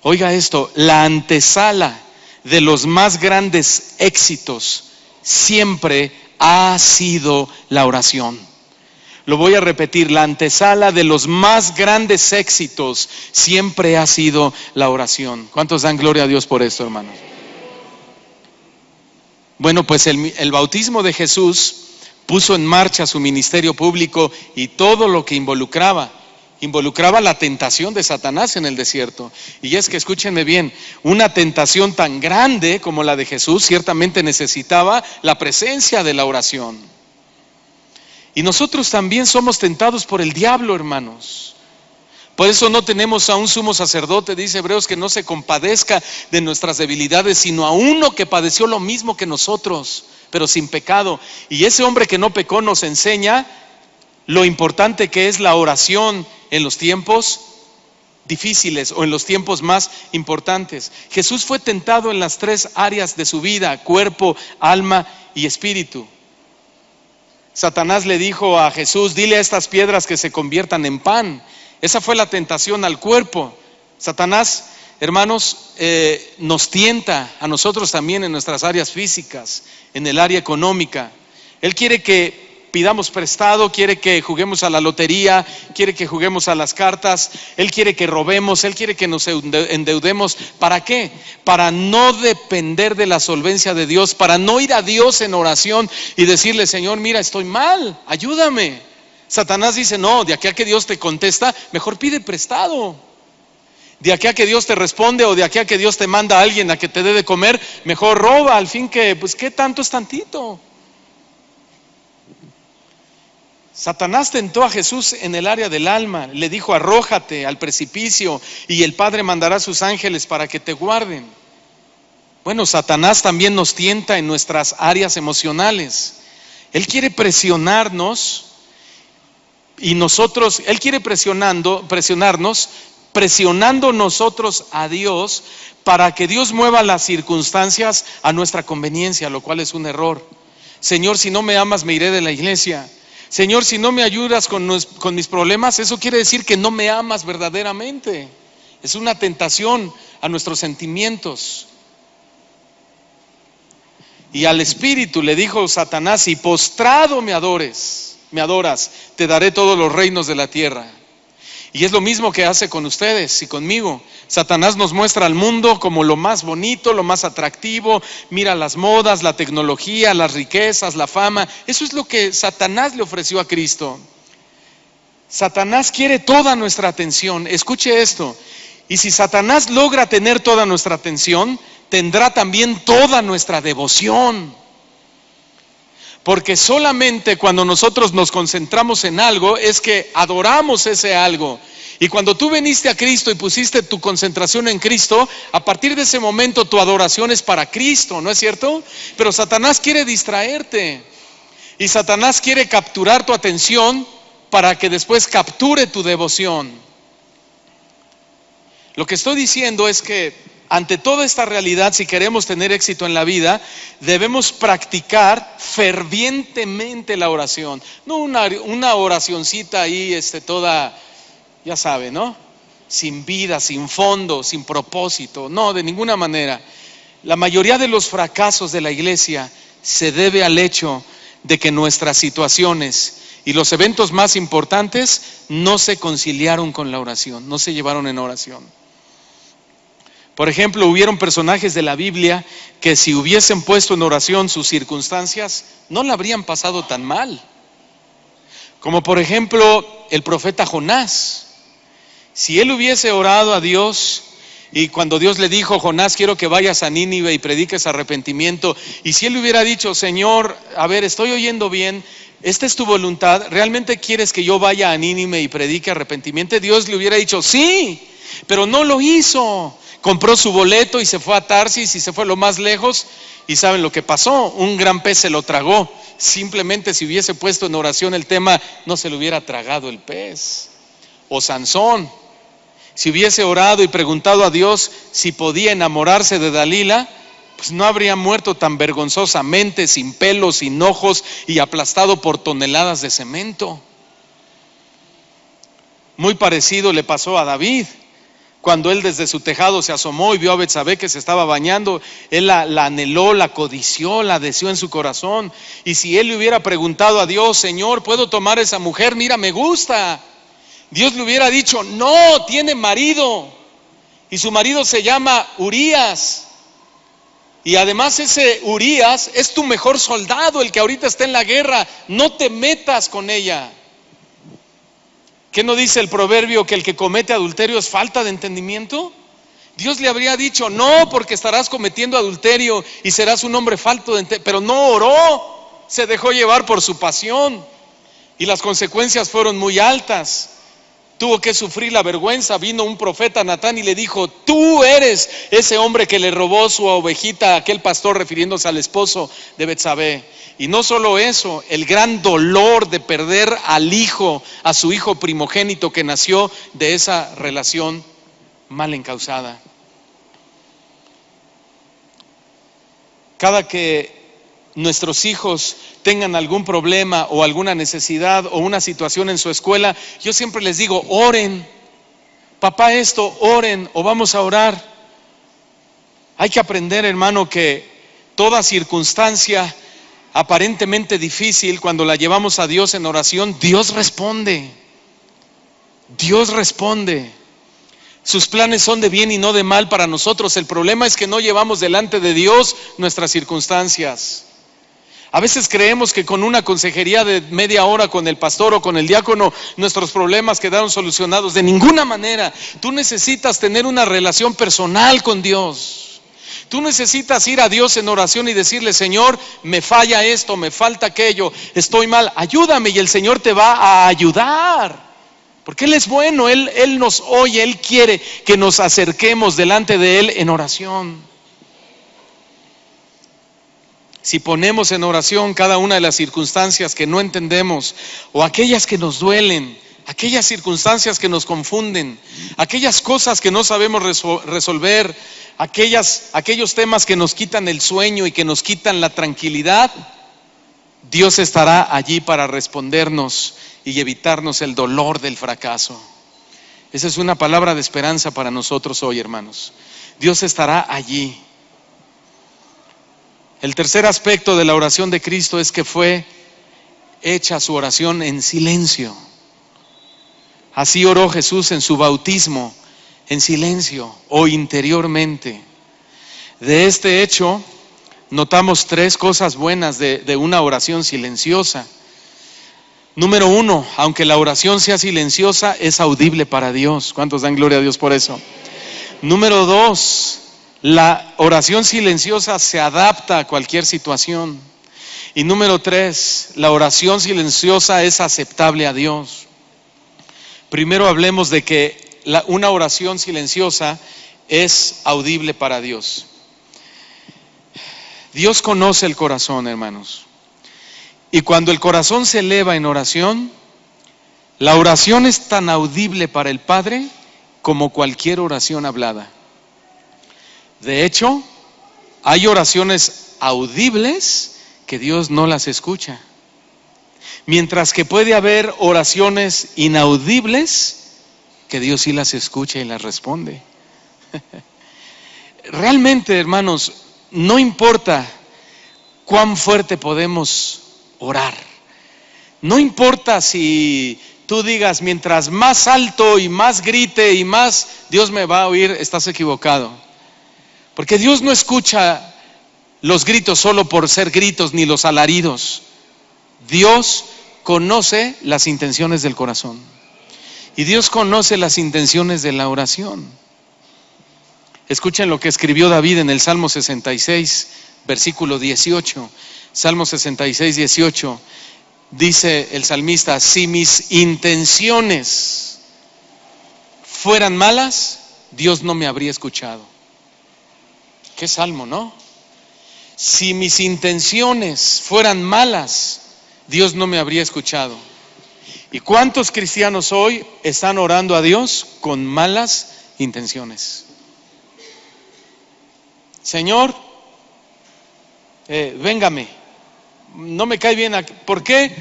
S1: Oiga esto: la antesala de los más grandes éxitos siempre ha sido la oración. Lo voy a repetir: la antesala de los más grandes éxitos siempre ha sido la oración. ¿Cuántos dan gloria a Dios por esto, hermanos? Bueno, pues el bautismo de Jesús puso en marcha su ministerio público y todo lo que involucraba la tentación de Satanás en el desierto. Y es que, escúchenme bien, una tentación tan grande como la de Jesús ciertamente necesitaba la presencia de la oración. Y nosotros también somos tentados por el diablo, hermanos. Por eso no tenemos a un sumo sacerdote, dice Hebreos, que no se compadezca de nuestras debilidades, sino a uno que padeció lo mismo que nosotros, pero sin pecado. Y ese hombre que no pecó nos enseña lo importante que es la oración en los tiempos difíciles o en los tiempos más importantes. Jesús fue tentado en las 3 áreas de su vida: cuerpo, alma y espíritu. Satanás le dijo a Jesús: dile a estas piedras que se conviertan en pan. Esa fue la tentación al cuerpo. Satanás, hermanos, nos tienta a nosotros también en nuestras áreas físicas, en el área económica. Él quiere que pidamos prestado, quiere que juguemos a la lotería, quiere que juguemos a las cartas, Él quiere que robemos, Él quiere que nos endeudemos. ¿Para qué? Para no depender de la solvencia de Dios, para no ir a Dios en oración y decirle: Señor, mira, estoy mal, ayúdame. Satanás dice: no, de aquí a que Dios te contesta, mejor pide prestado. De aquí a que Dios te responde, o de aquí a que Dios te manda a alguien a que te dé de comer, mejor roba, al fin que, pues, ¿qué tanto es tantito? Satanás tentó a Jesús en el área del alma, le dijo: arrójate al precipicio y el Padre mandará a sus ángeles para que te guarden. Bueno, Satanás también nos tienta en nuestras áreas emocionales. Él quiere presionarnos y nosotros, Él quiere presionarnos, presionando nosotros a Dios para que Dios mueva las circunstancias a nuestra conveniencia, lo cual es un error. Señor, si no me amas, me iré de la iglesia. Señor, si no me ayudas con mis problemas, eso quiere decir que no me amas verdaderamente. Es una tentación a nuestros sentimientos. Y al espíritu le dijo Satanás: si postrado me adoras, te daré todos los reinos de la tierra. Y es lo mismo que hace con ustedes y conmigo. Satanás nos muestra al mundo como lo más bonito, lo más atractivo. Mira las modas, la tecnología, las riquezas, la fama. Eso es lo que Satanás le ofreció a Cristo. Satanás quiere toda nuestra atención. Escuche esto. Y si Satanás logra tener toda nuestra atención, tendrá también toda nuestra devoción. Porque solamente cuando nosotros nos concentramos en algo es que adoramos ese algo. Y cuando tú viniste a Cristo y pusiste tu concentración en Cristo, a partir de ese momento tu adoración es para Cristo, ¿no es cierto? Pero Satanás quiere distraerte. Y Satanás quiere capturar tu atención para que después capture tu devoción. Lo que estoy diciendo es que ante toda esta realidad, si queremos tener éxito en la vida, debemos practicar fervientemente la oración. No una oracioncita ahí toda, ya sabe, ¿no? Sin vida, sin fondo, sin propósito. No, de ninguna manera. La mayoría de los fracasos de la iglesia se debe al hecho de que nuestras situaciones y los eventos más importantes no se conciliaron con la oración, no se llevaron en oración. Por ejemplo, hubieron personajes de la Biblia que si hubiesen puesto en oración sus circunstancias, no la habrían pasado tan mal. Como por ejemplo el profeta Jonás. Si él hubiese orado a Dios y cuando Dios le dijo: Jonás, quiero que vayas a Nínive y prediques arrepentimiento, y si él hubiera dicho: Señor, a ver, estoy oyendo bien, esta es tu voluntad, ¿realmente quieres que yo vaya a Nínive y predique arrepentimiento? Dios le hubiera dicho: sí, pero no lo hizo. Compró su boleto y se fue a Tarsis y se fue lo más lejos. Y ¿saben lo que pasó? Un gran pez se lo tragó. Simplemente si hubiese puesto en oración el tema, no se lo hubiera tragado el pez. O Sansón, si hubiese orado y preguntado a Dios si podía enamorarse de Dalila, pues no habría muerto tan vergonzosamente, sin pelos, sin ojos y aplastado por toneladas de cemento. Muy parecido le pasó a David. Cuando él desde su tejado se asomó y vio a Betsabé que se estaba bañando, él la anheló, la codició, la deseó en su corazón. Y si él le hubiera preguntado a Dios: Señor, ¿puedo tomar a esa mujer? Mira, me gusta. Dios le hubiera dicho: no, tiene marido. Y su marido se llama Urías. Y además ese Urías es tu mejor soldado, el que ahorita está en la guerra. No te metas con ella. ¿Qué no dice el proverbio que el que comete adulterio es falta de entendimiento? Dios le habría dicho: no, porque estarás cometiendo adulterio y serás un hombre falto de entendimiento. Pero no oró, se dejó llevar por su pasión y las consecuencias fueron muy altas. Tuvo que sufrir la vergüenza. Vino un profeta, Natán, y le dijo: tú eres ese hombre que le robó su ovejita a aquel pastor, refiriéndose al esposo de Betsabé. Y no solo eso, el gran dolor de perder al hijo, a su hijo primogénito que nació de esa relación mal encausada. Cada que nuestros hijos tengan algún problema o alguna necesidad o una situación en su escuela, yo siempre les digo: oren, papá, esto, oren, o vamos a orar. Hay que aprender, hermano, que toda circunstancia aparentemente difícil, cuando la llevamos a Dios en oración, Dios responde. Dios responde. Sus planes son de bien y no de mal para nosotros. El problema es que no llevamos delante de Dios nuestras circunstancias. A veces creemos que con una consejería de media hora con el pastor o con el diácono nuestros problemas quedaron solucionados. De ninguna manera. Tú necesitas tener una relación personal con Dios. Tú necesitas ir a Dios en oración y decirle: Señor, me falla esto, me falta aquello, estoy mal, ayúdame, y el Señor te va a ayudar. Porque Él es bueno, Él nos oye, Él quiere que nos acerquemos delante de Él en oración. Si ponemos en oración cada una de las circunstancias que no entendemos, o aquellas que nos duelen, aquellas circunstancias que nos confunden, aquellas cosas que no sabemos resolver, aquellos temas que nos quitan el sueño y que nos quitan la tranquilidad, Dios estará allí para respondernos y evitarnos el dolor del fracaso. Esa es una palabra de esperanza para nosotros hoy, hermanos. Dios estará allí. El tercer aspecto de la oración de Cristo es que fue hecha su oración en silencio. Así oró Jesús en su bautismo, en silencio o interiormente. De este hecho, notamos tres cosas buenas de una oración silenciosa. Número uno, aunque la oración sea silenciosa, es audible para Dios. ¿Cuántos dan gloria a Dios por eso? Número dos, la oración silenciosa se adapta a cualquier situación. Y número tres, la oración silenciosa es aceptable a Dios. Primero hablemos de que una oración silenciosa es audible para Dios. Dios conoce el corazón, hermanos. Y cuando el corazón se eleva en oración, la oración es tan audible para el Padre como cualquier oración hablada. De hecho, hay oraciones audibles que Dios no las escucha, mientras que puede haber oraciones inaudibles que Dios sí las escucha y las responde. Realmente, hermanos, no importa cuán fuerte podemos orar. No importa si tú digas: mientras más alto y más grite y más Dios me va a oír, estás equivocado. Porque Dios no escucha los gritos solo por ser gritos, ni los alaridos. Dios conoce las intenciones del corazón. Y Dios conoce las intenciones de la oración. Escuchen lo que escribió David en el Salmo 66, versículo 18. Salmo 66, 18. Dice el salmista: si mis intenciones fueran malas, Dios no me habría escuchado. Qué salmo, ¿no? Si mis intenciones fueran malas, Dios no me habría escuchado. ¿Y cuántos cristianos hoy están orando a Dios con malas intenciones? Señor, véngame, no me cae bien. ¿Por qué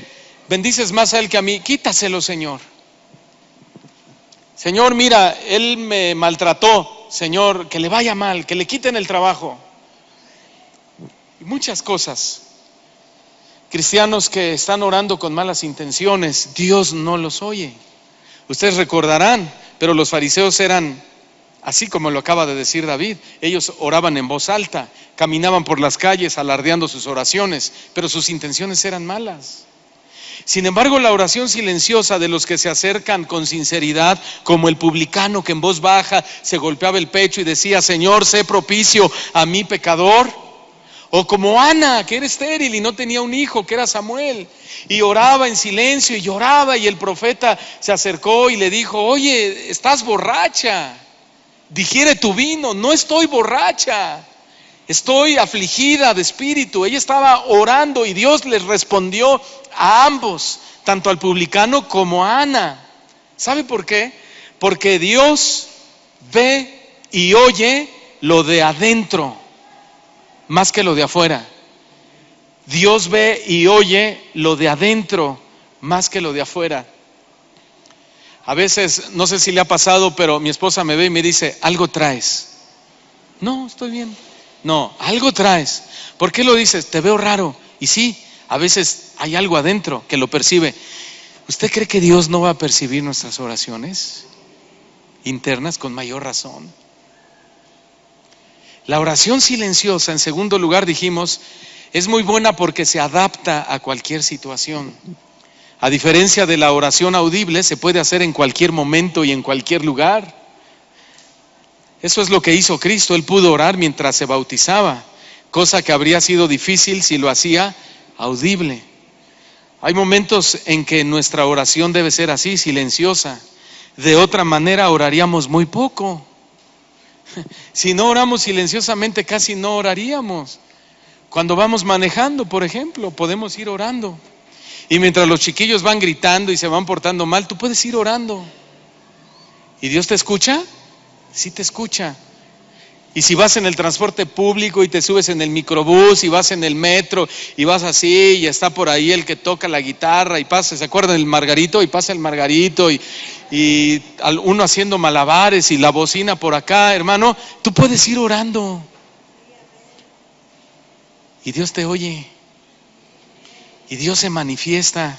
S1: bendices más a él que a mí? Quítaselo, Señor. Señor, mira, él me maltrató. Señor, que le vaya mal, que le quiten el trabajo. Y muchas cosas. Cristianos que están orando con malas intenciones, Dios no los oye. Ustedes recordarán, pero los fariseos eran así como lo acaba de decir David. Ellos oraban en voz alta, caminaban por las calles alardeando sus oraciones, pero sus intenciones eran malas. Sin embargo, la oración silenciosa de los que se acercan con sinceridad, como el publicano que en voz baja se golpeaba el pecho y decía: Señor, sé propicio a mi pecador. O como Ana, que era estéril y no tenía un hijo, que era Samuel, y oraba en silencio y lloraba, y el profeta se acercó y le dijo: oye, estás borracha, digiere tu vino. No estoy borracha, estoy afligida de espíritu. Ella estaba orando y Dios les respondió a ambos, tanto al publicano como a Ana. ¿Sabe por qué? Porque Dios ve y oye lo de adentro más que lo de afuera. Dios ve y oye lo de adentro más que lo de afuera. A veces, no sé si le ha pasado, pero mi esposa me ve y me dice: algo traes. No, estoy bien. No, algo traes. ¿Por qué lo dices? Te veo raro. Y sí, a veces hay algo adentro que lo percibe. ¿Usted cree que Dios no va a percibir nuestras oraciones internas? Con mayor razón. La oración silenciosa, en segundo lugar, dijimos, es muy buena porque se adapta a cualquier situación. A diferencia de la oración audible, se puede hacer en cualquier momento y en cualquier lugar. Eso es lo que hizo Cristo. Él pudo orar mientras se bautizaba, cosa que habría sido difícil si lo hacía audible. Hay momentos en que nuestra oración debe ser así, silenciosa. De otra manera oraríamos muy poco. Si no oramos silenciosamente, casi no oraríamos. Cuando vamos manejando, por ejemplo, podemos ir orando. Y mientras los chiquillos van gritando y se van portando mal, tú puedes ir orando. ¿Y Dios te escucha? Sí te escucha. Y si vas en el transporte público y te subes en el microbús y vas en el metro y vas así y está por ahí el que toca la guitarra y pasa, ¿se acuerdan del Margarito? Y pasa el Margarito y uno haciendo malabares y la bocina por acá, hermano, tú puedes ir orando. Y Dios te oye. Y Dios se manifiesta.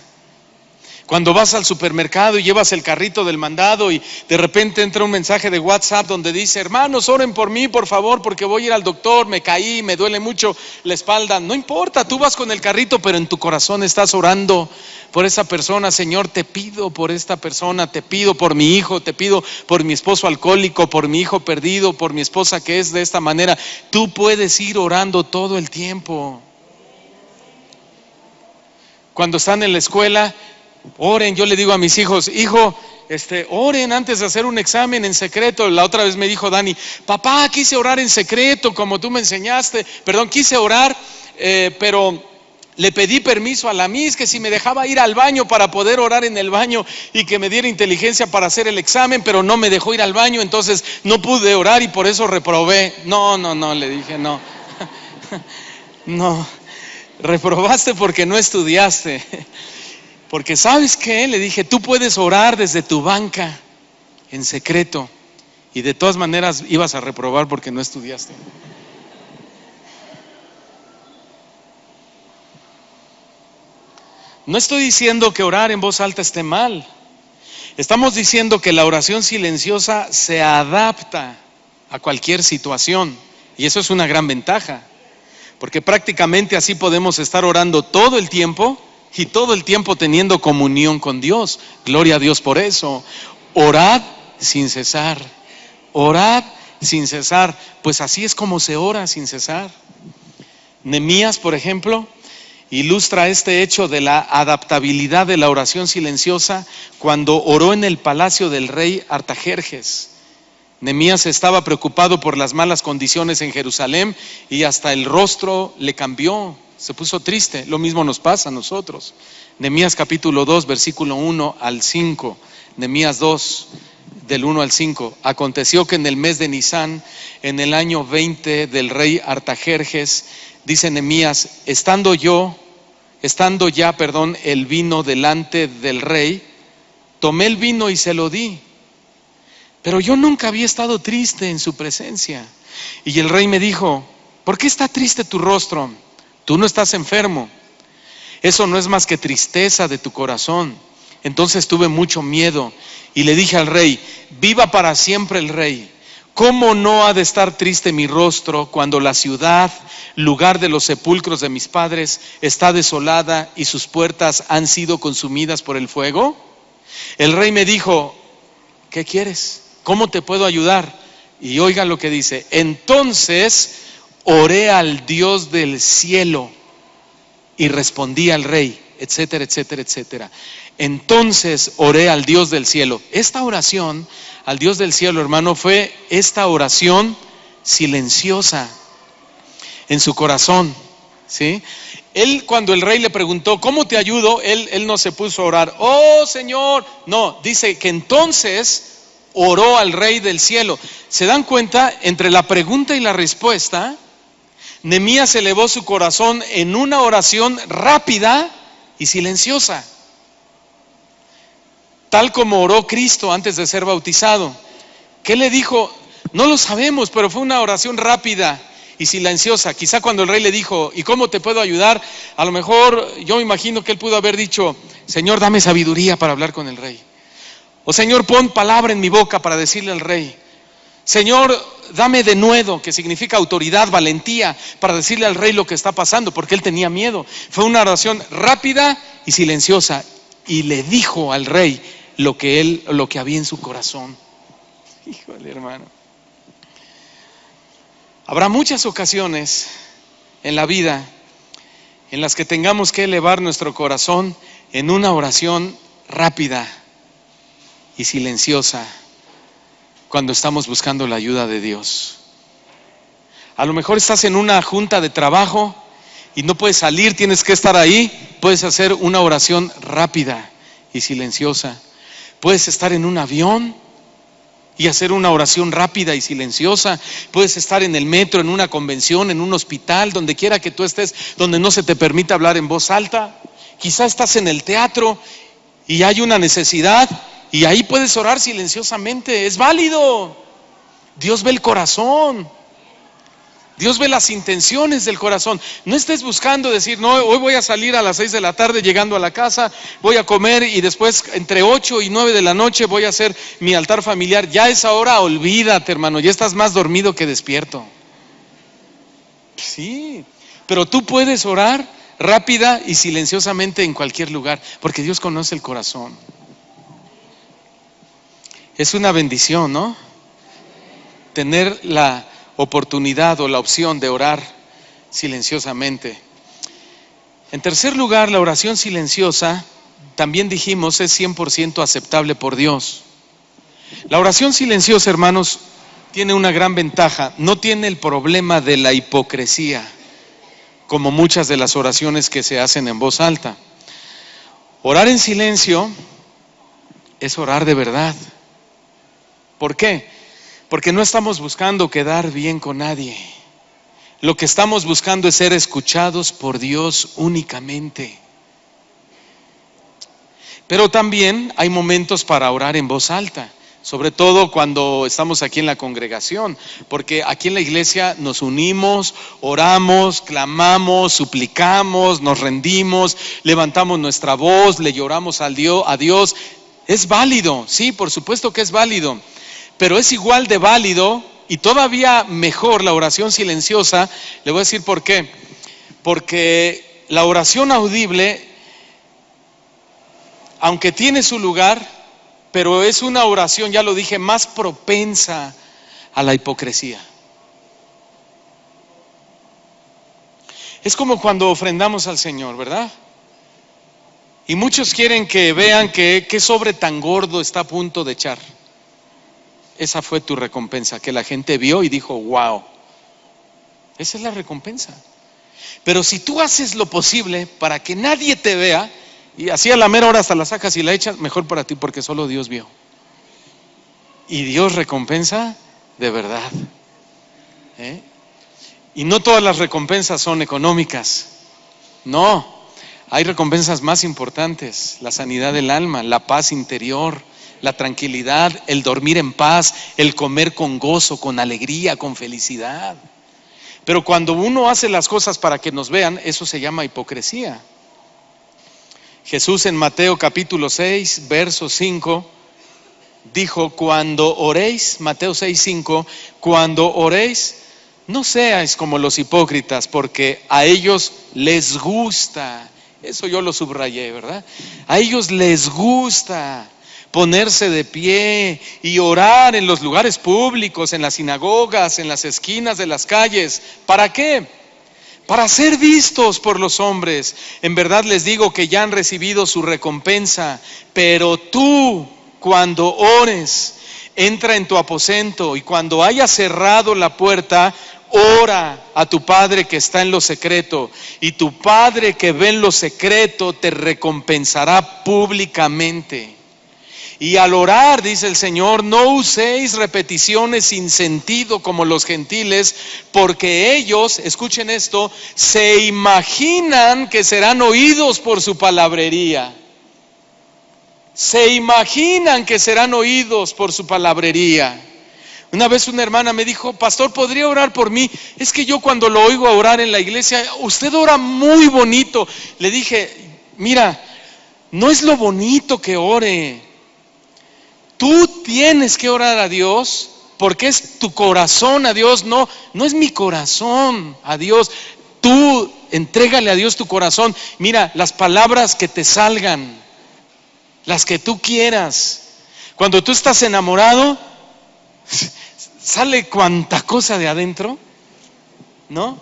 S1: Cuando vas al supermercado y llevas el carrito del mandado y de repente entra un mensaje de WhatsApp donde dice: hermanos, oren por mí, por favor, porque voy a ir al doctor, me caí, me duele mucho la espalda. No importa, tú vas con el carrito, pero en tu corazón estás orando por esa persona. Señor, te pido por esta persona, te pido por mi hijo, te pido por mi esposo alcohólico, por mi hijo perdido, por mi esposa que es de esta manera. Tú puedes ir orando todo el tiempo. Cuando están en la escuela, oren. Yo le digo a mis hijos: hijo, oren antes de hacer un examen en secreto. La otra vez me dijo Dani: papá, quise orar en secreto como tú me enseñaste. Quise orar, pero le pedí permiso a la Miss que si me dejaba ir al baño para poder orar en el baño y que me diera inteligencia para hacer el examen, pero no me dejó ir al baño, entonces no pude orar y por eso reprobé. No, le dije, no. No, reprobaste porque no estudiaste. Porque ¿sabes qué? Le dije: tú puedes orar desde tu banca en secreto y de todas maneras ibas a reprobar porque no estudiaste. No estoy diciendo que orar en voz alta esté mal. Estamos diciendo que la oración silenciosa se adapta a cualquier situación y eso es una gran ventaja, porque prácticamente así podemos estar orando todo el tiempo y todo el tiempo teniendo comunión con Dios. Gloria a Dios por eso. Orad sin cesar. Orad sin cesar. Pues así es como se ora sin cesar. Nehemías, por ejemplo, ilustra este hecho de la adaptabilidad de la oración silenciosa cuando oró en el palacio del rey Artajerjes. Nehemías estaba preocupado por las malas condiciones en Jerusalén y hasta el rostro le cambió. Se puso triste. Lo mismo nos pasa a nosotros. Nehemías capítulo 2, versículo 1 al 5. Nehemías 2, del 1 al 5. Aconteció que en el mes de Nisán, en el año 20 del rey Artajerjes, dice Nehemías: estando ya, el vino delante del rey, tomé el vino y se lo di. Pero yo nunca había estado triste en su presencia. Y el rey me dijo: ¿por qué está triste tu rostro? Tú no estás enfermo. Eso no es más que tristeza de tu corazón. Entonces tuve mucho miedo y le dije al rey: viva para siempre el rey. ¿Cómo no ha de estar triste mi rostro cuando la ciudad, lugar de los sepulcros de mis padres, está desolada y sus puertas han sido consumidas por el fuego? El rey me dijo: ¿qué quieres? ¿Cómo te puedo ayudar? Y oigan lo que dice: entonces oré al Dios del cielo y respondí al rey, etcétera, etcétera, etcétera. Entonces oré al Dios del cielo. Esta oración al Dios del cielo, hermano, fue esta oración silenciosa en su corazón, ¿sí? Él, cuando el rey le preguntó: ¿cómo te ayudo?, él no se puso a orar: oh Señor. No, dice que entonces oró al rey del cielo. ¿Se dan cuenta? Entre la pregunta y la respuesta, Nehemías elevó su corazón en una oración rápida y silenciosa, tal como oró Cristo antes de ser bautizado. ¿Qué le dijo? No lo sabemos, pero fue una oración rápida y silenciosa. Quizá cuando el rey le dijo: ¿y cómo te puedo ayudar?, a lo mejor yo me imagino que él pudo haber dicho: Señor, dame sabiduría para hablar con el rey. O Señor, pon palabra en mi boca para decirle al rey. Señor, dame denuedo, que significa autoridad, valentía, para decirle al rey lo que está pasando, porque él tenía miedo. Fue una oración rápida y silenciosa y le dijo al rey lo que había en su corazón. Híjole, hermano. Habrá muchas ocasiones en la vida en las que tengamos que elevar nuestro corazón en una oración rápida y silenciosa cuando estamos buscando la ayuda de Dios. A lo mejor estás en una junta de trabajo y no puedes salir, tienes que estar ahí. Puedes hacer una oración rápida y silenciosa. Puedes estar en un avión y hacer una oración rápida y silenciosa. Puedes estar en el metro, en una convención, en un hospital, donde quiera que tú estés, donde no se te permita hablar en voz alta. Quizá estás en el teatro y hay una necesidad y ahí puedes orar silenciosamente. Es válido. Dios ve el corazón. Dios ve las intenciones del corazón. No estés buscando decir, no, hoy voy a salir a las 6 de la tarde, llegando a la casa, voy a comer y después entre 8 y 9 de la noche voy a hacer mi altar familiar. Ya a esa hora olvídate, hermano, ya estás más dormido que despierto. Sí, pero tú puedes orar rápida y silenciosamente en cualquier lugar, porque Dios conoce el corazón. Es una bendición, ¿no? Tener la oportunidad o la opción de orar silenciosamente. En tercer lugar, la oración silenciosa, también dijimos, es 100% aceptable por Dios. La oración silenciosa, hermanos, tiene una gran ventaja. No tiene el problema de la hipocresía, como muchas de las oraciones que se hacen en voz alta. Orar en silencio es orar de verdad. ¿Por qué? Porque no estamos buscando quedar bien con nadie. Lo que estamos buscando es ser escuchados por Dios únicamente. Pero también hay momentos para orar en voz alta, sobre todo cuando estamos aquí en la congregación, porque aquí en la iglesia nos unimos, oramos, clamamos, suplicamos, nos rendimos, levantamos nuestra voz, le lloramos a Dios. Es válido, sí, por supuesto que es válido. Pero es igual de válido y todavía mejor la oración silenciosa. Le voy a decir por qué. Porque la oración audible, aunque tiene su lugar, pero es una oración, ya lo dije, más propensa a la hipocresía. Es como cuando ofrendamos al Señor, ¿verdad? Y muchos quieren que vean que qué sobre tan gordo está a punto de echar. Esa fue tu recompensa, que la gente vio y dijo, wow. Esa es la recompensa. Pero si tú haces lo posible para que nadie te vea, y así a la mera hora hasta la sacas y la echas, mejor para ti, porque solo Dios vio. Y Dios recompensa de verdad. Y no todas las recompensas son económicas. No, hay recompensas más importantes: la sanidad del alma, la paz interior, la tranquilidad, el dormir en paz, el comer con gozo, con alegría, con felicidad. Pero cuando uno hace las cosas para que nos vean, eso se llama hipocresía. Jesús en Mateo capítulo 6, verso 5, dijo, cuando oréis, Mateo 6, 5, cuando oréis, no seáis como los hipócritas, porque a ellos les gusta, eso yo lo subrayé, ¿verdad? A ellos les gusta ponerse de pie y orar en los lugares públicos, en las sinagogas, en las esquinas de las calles. ¿Para qué? Para ser vistos por los hombres. En verdad les digo que ya han recibido su recompensa. Pero tú, cuando ores, entra en tu aposento y cuando hayas cerrado la puerta, ora a tu Padre que está en lo secreto, y tu Padre que ve en lo secreto te recompensará públicamente. Y al orar, dice el Señor, no uséis repeticiones sin sentido como los gentiles, porque ellos, escuchen esto, se imaginan que serán oídos por su palabrería. Se imaginan que serán oídos por su palabrería. Una vez una hermana me dijo, pastor, ¿podría orar por mí? Es que yo cuando lo oigo orar en la iglesia, usted ora muy bonito. Le dije, mira, no es lo bonito que ore. Tú tienes que orar a Dios porque es tu corazón a Dios, no es mi corazón a Dios. Tú entrégale a Dios tu corazón. Mira, las palabras que te salgan, las que tú quieras. Cuando tú estás enamorado, sale cuanta cosa de adentro. ¿No?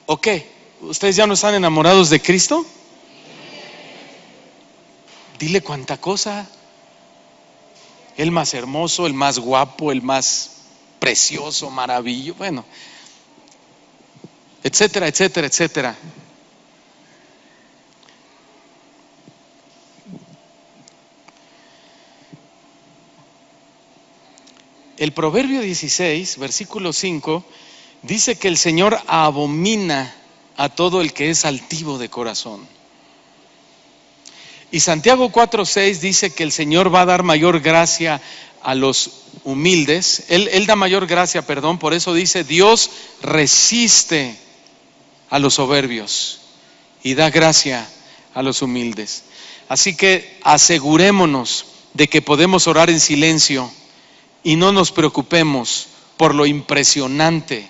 S1: ¿O qué? ¿Ustedes ya no están enamorados de Cristo? Dile cuánta cosa. El más hermoso, el más guapo, el más precioso, maravilloso, bueno, etcétera, etcétera, etcétera. El Proverbio 16, versículo 5, dice que el Señor abomina a todo el que es altivo de corazón. Y Santiago 4:6 dice que el Señor va a dar mayor gracia a los humildes. Él da mayor gracia, perdón, por eso dice: Dios resiste a los soberbios y da gracia a los humildes. Así que asegurémonos de que podemos orar en silencio y no nos preocupemos por lo impresionante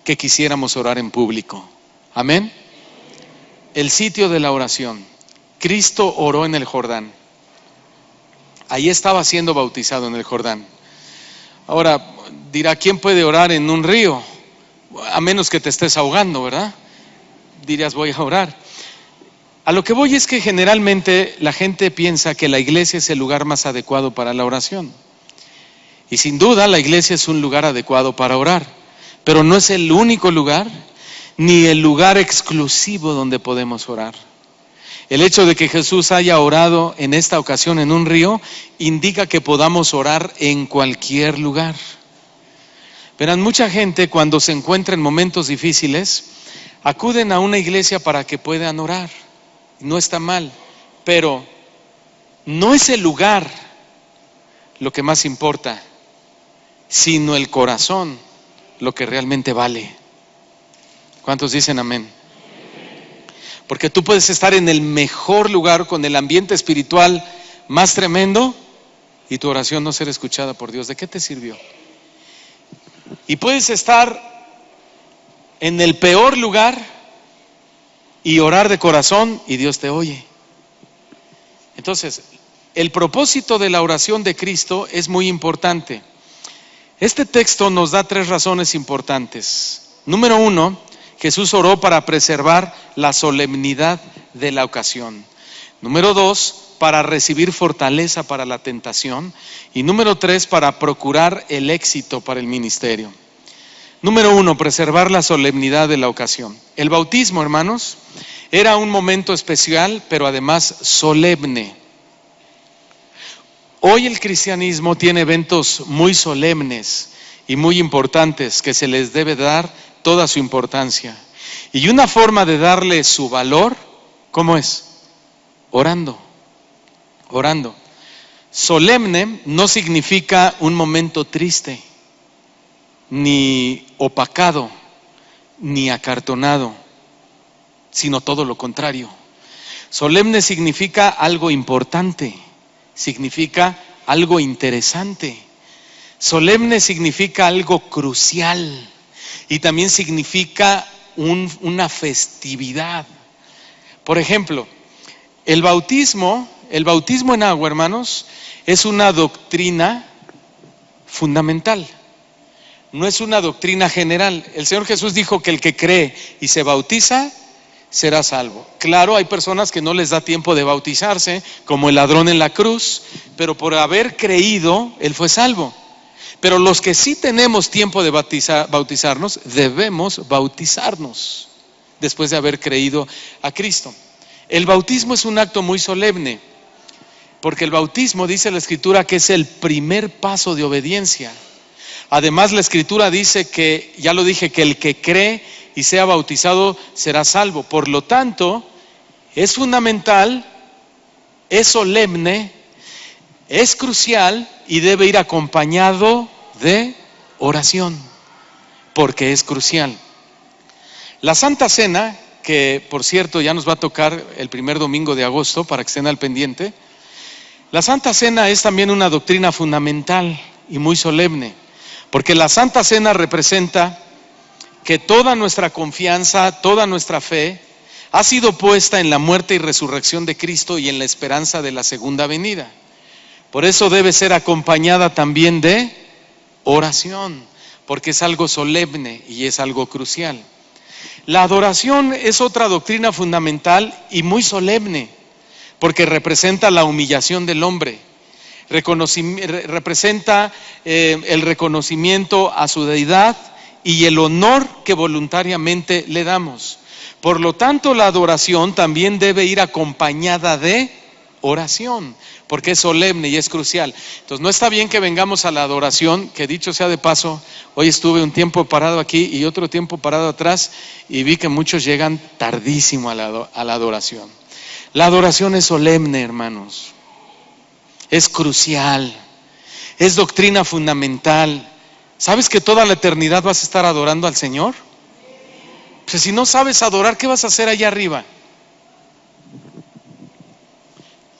S1: que quisiéramos orar en público. Amén. El sitio de la oración. Cristo oró en el Jordán. Ahí estaba siendo bautizado en el Jordán. Ahora dirá, ¿quién puede orar en un río? A menos que te estés ahogando, ¿verdad? Dirías, voy a orar. A lo que voy es que generalmente la gente piensa que la iglesia es el lugar más adecuado para la oración. Y sin duda la iglesia es un lugar adecuado para orar, pero no es el único lugar ni el lugar exclusivo donde podemos orar. El hecho de que Jesús haya orado en esta ocasión en un río indica que podamos orar en cualquier lugar. Verán, mucha gente cuando se encuentra en momentos difíciles acuden a una iglesia para que puedan orar. No está mal, pero no es el lugar lo que más importa, sino el corazón lo que realmente vale. ¿Cuántos dicen amén? Porque tú puedes estar en el mejor lugar con el ambiente espiritual más tremendo y tu oración no ser escuchada por Dios. ¿De qué te sirvió? Y puedes estar en el peor lugar y orar de corazón y Dios te oye. Entonces, el propósito de la oración de Cristo es muy importante. Este texto nos da 3 razones importantes. Número 1, Jesús oró para preservar la solemnidad de la ocasión. Número 2, para recibir fortaleza para la tentación. Y número 3, para procurar el éxito para el ministerio. Número 1, preservar la solemnidad de la ocasión. El bautismo, hermanos, era un momento especial, pero además solemne. Hoy el cristianismo tiene eventos muy solemnes y muy importantes que se les debe dar toda su importancia. Y una forma de darle su valor, ¿cómo es? Orando. Orando. Solemne no significa un momento triste, ni opacado, ni acartonado, sino todo lo contrario. Solemne significa algo importante, significa algo interesante. Solemne significa algo crucial. Y también significa una festividad. Por ejemplo, el bautismo en agua, hermanos, es una doctrina fundamental. No es una doctrina general. El Señor Jesús dijo que el que cree y se bautiza será salvo. Claro, hay personas que no les da tiempo de bautizarse, como el ladrón en la cruz, pero por haber creído, él fue salvo. Pero los que sí tenemos tiempo de bautizarnos, debemos bautizarnos después de haber creído a Cristo. El bautismo es un acto muy solemne, porque el bautismo, dice la Escritura, que es el primer paso de obediencia. Además, la Escritura dice que, ya lo dije, que el que cree y sea bautizado será salvo. Por lo tanto, es fundamental, es solemne, es crucial y debe ir acompañado de oración, porque es crucial. La Santa Cena, que por cierto ya nos va a tocar el primer domingo de agosto, para que estén al pendiente. La Santa Cena es también una doctrina fundamental y muy solemne, porque la Santa Cena representa que toda nuestra confianza, toda nuestra fe ha sido puesta en la muerte y resurrección de Cristo y en la esperanza de la segunda venida. Por eso debe ser acompañada también de oración, porque es algo solemne y es algo crucial. La adoración es otra doctrina fundamental y muy solemne, porque representa la humillación del hombre, representa el reconocimiento a su deidad y el honor que voluntariamente le damos. Por lo tanto, la adoración también debe ir acompañada de oración, porque es solemne y es crucial. Entonces, no está bien que vengamos a la adoración, que dicho sea de paso, hoy estuve un tiempo parado aquí y otro tiempo parado atrás y vi que muchos llegan tardísimo a la adoración. La adoración es solemne, hermanos, es crucial, es doctrina fundamental. ¿Sabes que toda la eternidad vas a estar adorando al Señor? Pues si no sabes adorar, ¿qué vas a hacer allá arriba?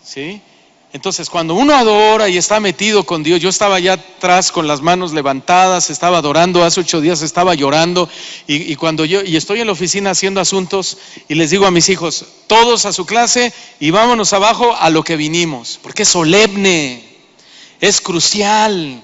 S1: ¿Sí? Entonces, cuando uno adora y está metido con Dios, yo estaba allá atrás con las manos levantadas, estaba adorando, hace 8 días estaba llorando, y cuando yo estoy en la oficina haciendo asuntos y les digo a mis hijos, todos a su clase y vámonos abajo a lo que vinimos, porque es solemne, es crucial,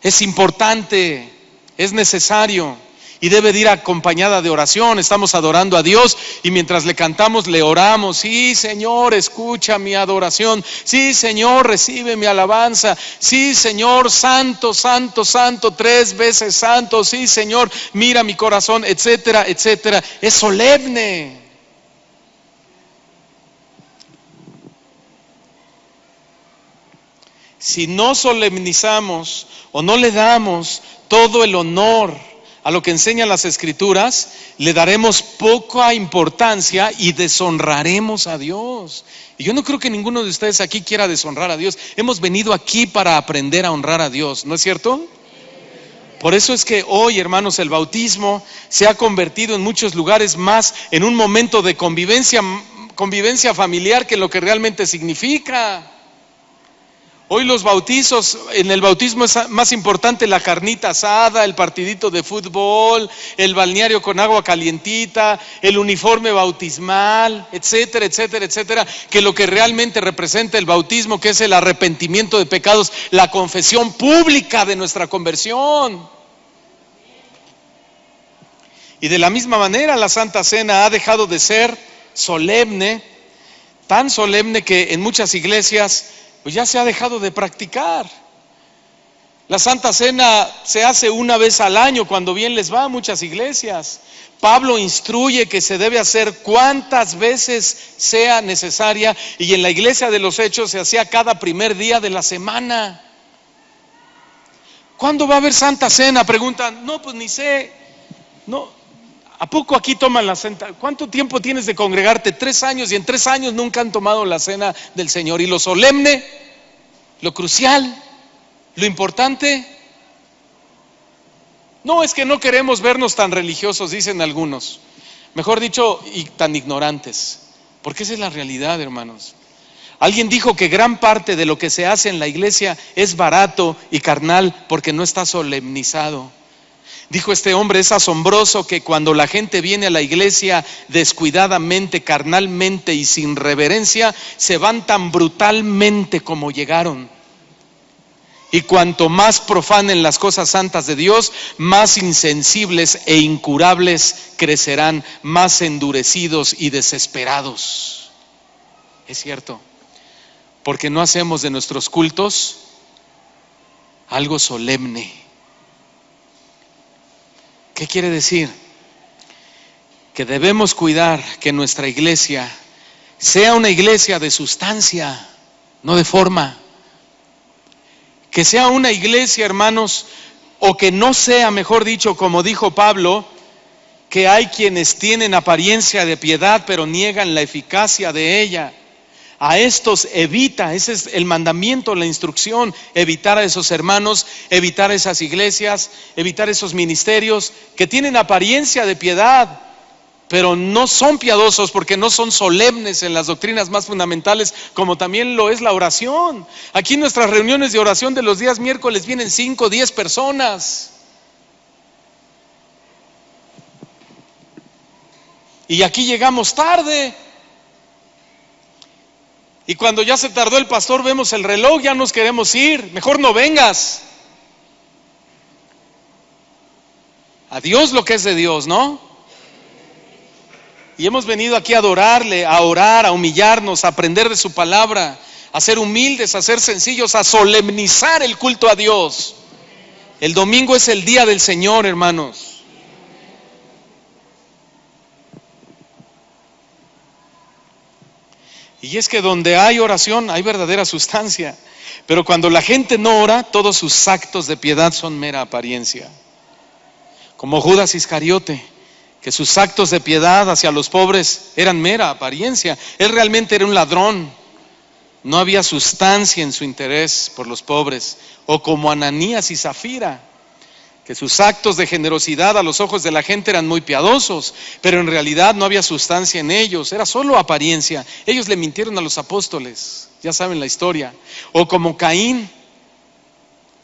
S1: es importante, es necesario. Y debe de ir acompañada de oración. Estamos adorando a Dios y mientras le cantamos, le oramos. Sí, Señor, escucha mi adoración. Sí, Señor, recibe mi alabanza. Sí, Señor, santo, santo, santo, 3 veces santo. Sí, Señor, mira mi corazón, etcétera, etcétera. Es solemne. Si no solemnizamos o no le damos todo el honor a lo que enseñan las Escrituras, le daremos poca importancia y deshonraremos a Dios. Y yo no creo que ninguno de ustedes aquí quiera deshonrar a Dios. Hemos venido aquí para aprender a honrar a Dios, ¿no es cierto? Por eso es que hoy, hermanos, el bautismo se ha convertido en muchos lugares más en un momento de convivencia familiar que lo que realmente significa. Hoy los bautizos, en el bautismo es más importante la carnita asada, el partidito de fútbol, el balneario con agua calientita, el uniforme bautismal, etcétera, etcétera, etcétera, que lo que realmente representa el bautismo, que es el arrepentimiento de pecados, la confesión pública de nuestra conversión. Y de la misma manera la Santa Cena ha dejado de ser solemne, tan solemne que en muchas iglesias pues ya se ha dejado de practicar. La Santa Cena se hace una vez al año cuando bien les va a muchas iglesias. Pablo instruye que se debe hacer cuantas veces sea necesaria y en la iglesia de los Hechos se hacía cada primer día de la semana. ¿Cuándo va a haber Santa Cena? Preguntan. No, pues ni sé. No. ¿A poco aquí toman la cena? ¿Cuánto tiempo tienes de congregarte? 3 años y en 3 años nunca han tomado la cena del Señor. Y lo solemne, lo crucial, lo importante. No, es que no queremos vernos tan religiosos, dicen algunos. Mejor dicho, y tan ignorantes. Porque esa es la realidad, hermanos. Alguien dijo que gran parte de lo que se hace en la iglesia es barato y carnal porque no está solemnizado. Dijo este hombre, es asombroso que cuando la gente viene a la iglesia descuidadamente, carnalmente y sin reverencia, se van tan brutalmente como llegaron. Y cuanto más profanen las cosas santas de Dios, más insensibles e incurables crecerán, más endurecidos y desesperados. Es cierto, porque no hacemos de nuestros cultos algo solemne. ¿Qué quiere decir? Que debemos cuidar que nuestra iglesia sea una iglesia de sustancia, no de forma. Que sea una iglesia, hermanos, o que no sea, mejor dicho, como dijo Pablo, que hay quienes tienen apariencia de piedad, pero niegan la eficacia de ella. A estos evita, ese es el mandamiento, la instrucción, evitar a esos hermanos, evitar esas iglesias, evitar esos ministerios que tienen apariencia de piedad, pero no son piadosos porque no son solemnes en las doctrinas más fundamentales, como también lo es la oración. Aquí en nuestras reuniones de oración de los días miércoles vienen 5 o 10 personas. Y aquí llegamos tarde. Y cuando ya se tardó el pastor, vemos el reloj, ya nos queremos ir, mejor no vengas. a Dios lo que es de Dios, ¿no? Y hemos venido aquí a adorarle, a orar, a humillarnos, a aprender de su palabra, a ser humildes, a ser sencillos, a solemnizar el culto a Dios. El domingo es el día del Señor, hermanos. Y es que donde hay oración hay verdadera sustancia. Pero cuando la gente no ora, todos sus actos de piedad son mera apariencia. Como Judas Iscariote, que sus actos de piedad hacia los pobres eran mera apariencia. Él realmente era un ladrón. No había sustancia en su interés por los pobres. O como Ananías y Zafira, que sus actos de generosidad a los ojos de la gente eran muy piadosos, pero en realidad no había sustancia en ellos, era solo apariencia. Ellos le mintieron a los apóstoles, ya saben la historia. O como Caín,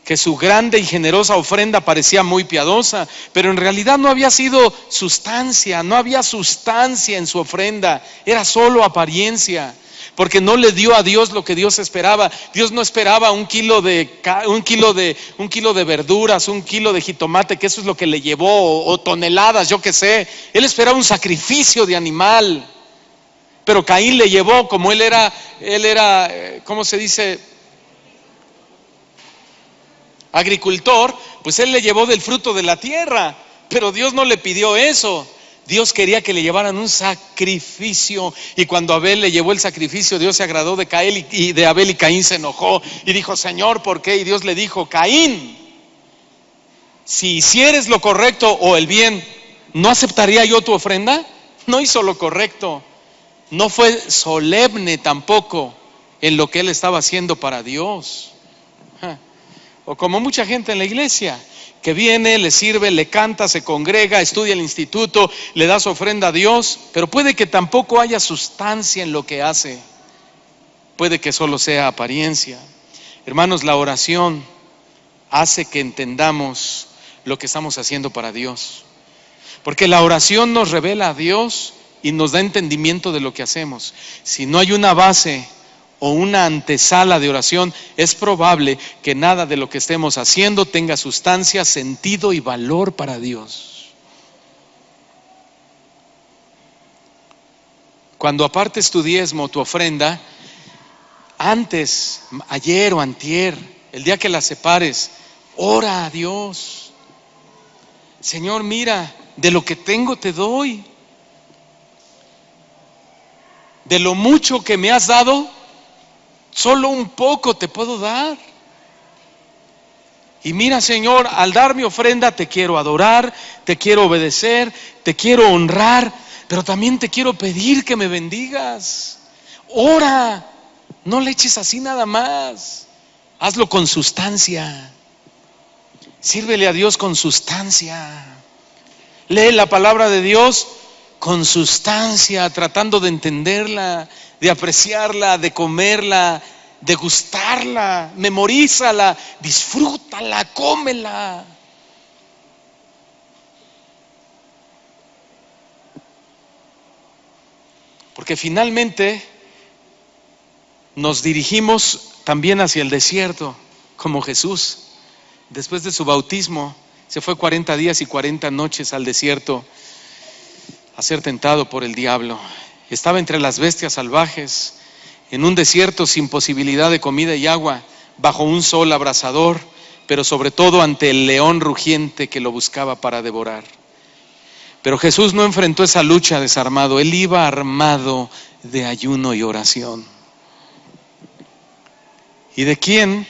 S1: que su grande y generosa ofrenda parecía muy piadosa, pero en realidad no había sido sustancia, no había sustancia en su ofrenda, era solo apariencia. Porque no le dio a Dios lo que Dios esperaba. Dios no esperaba un kilo de verduras, un kilo de jitomate, que eso es lo que le llevó, o toneladas, yo qué sé. Él esperaba un sacrificio de animal. Pero Caín le llevó, como él era, ¿cómo se dice? Agricultor, pues él le llevó del fruto de la tierra. Pero Dios no le pidió eso. Dios quería que le llevaran un sacrificio, y cuando Abel le llevó el sacrificio, Dios se agradó de Caín y de Abel, y Caín se enojó y dijo: Señor, ¿por qué? Y Dios le dijo: Caín, si hicieres lo correcto o el bien, ¿no aceptaría yo tu ofrenda? No hizo lo correcto, no fue solemne tampoco en lo que él estaba haciendo para Dios. O como mucha gente en la iglesia, que viene, le sirve, le canta, se congrega, estudia el instituto, le da su ofrenda a Dios, pero puede que tampoco haya sustancia en lo que hace. Puede que solo sea apariencia. Hermanos, la oración hace que entendamos lo que estamos haciendo para Dios. Porque la oración nos revela a Dios y nos da entendimiento de lo que hacemos. Si no hay una base o una antesala de oración, es probable que nada de lo que estemos haciendo tenga sustancia, sentido y valor para Dios. Cuando apartes tu diezmo, tu ofrenda, antes, ayer o antier, el día que la separes, ora a Dios. Señor, mira, de lo que tengo te doy. De lo mucho que me has dado, solo un poco te puedo dar. Y mira, Señor, al dar mi ofrenda te quiero adorar, te quiero obedecer, te quiero honrar, pero también te quiero pedir que me bendigas. Ora, no le eches así nada más. Hazlo con sustancia. Sírvele a Dios con sustancia. Lee la palabra de Dios con sustancia, tratando de entenderla, de apreciarla, de comerla, de gustarla, memorízala, disfrútala, cómela. Porque finalmente nos dirigimos también hacia el desierto, como Jesús. Después de su bautismo, se fue 40 días y 40 noches al desierto a ser tentado por el diablo. Estaba entre las bestias salvajes, en un desierto sin posibilidad de comida y agua, bajo un sol abrasador, pero sobre todo ante el león rugiente que lo buscaba para devorar. Pero Jesús no enfrentó esa lucha desarmado, él iba armado de ayuno y oración. ¿Y de quién?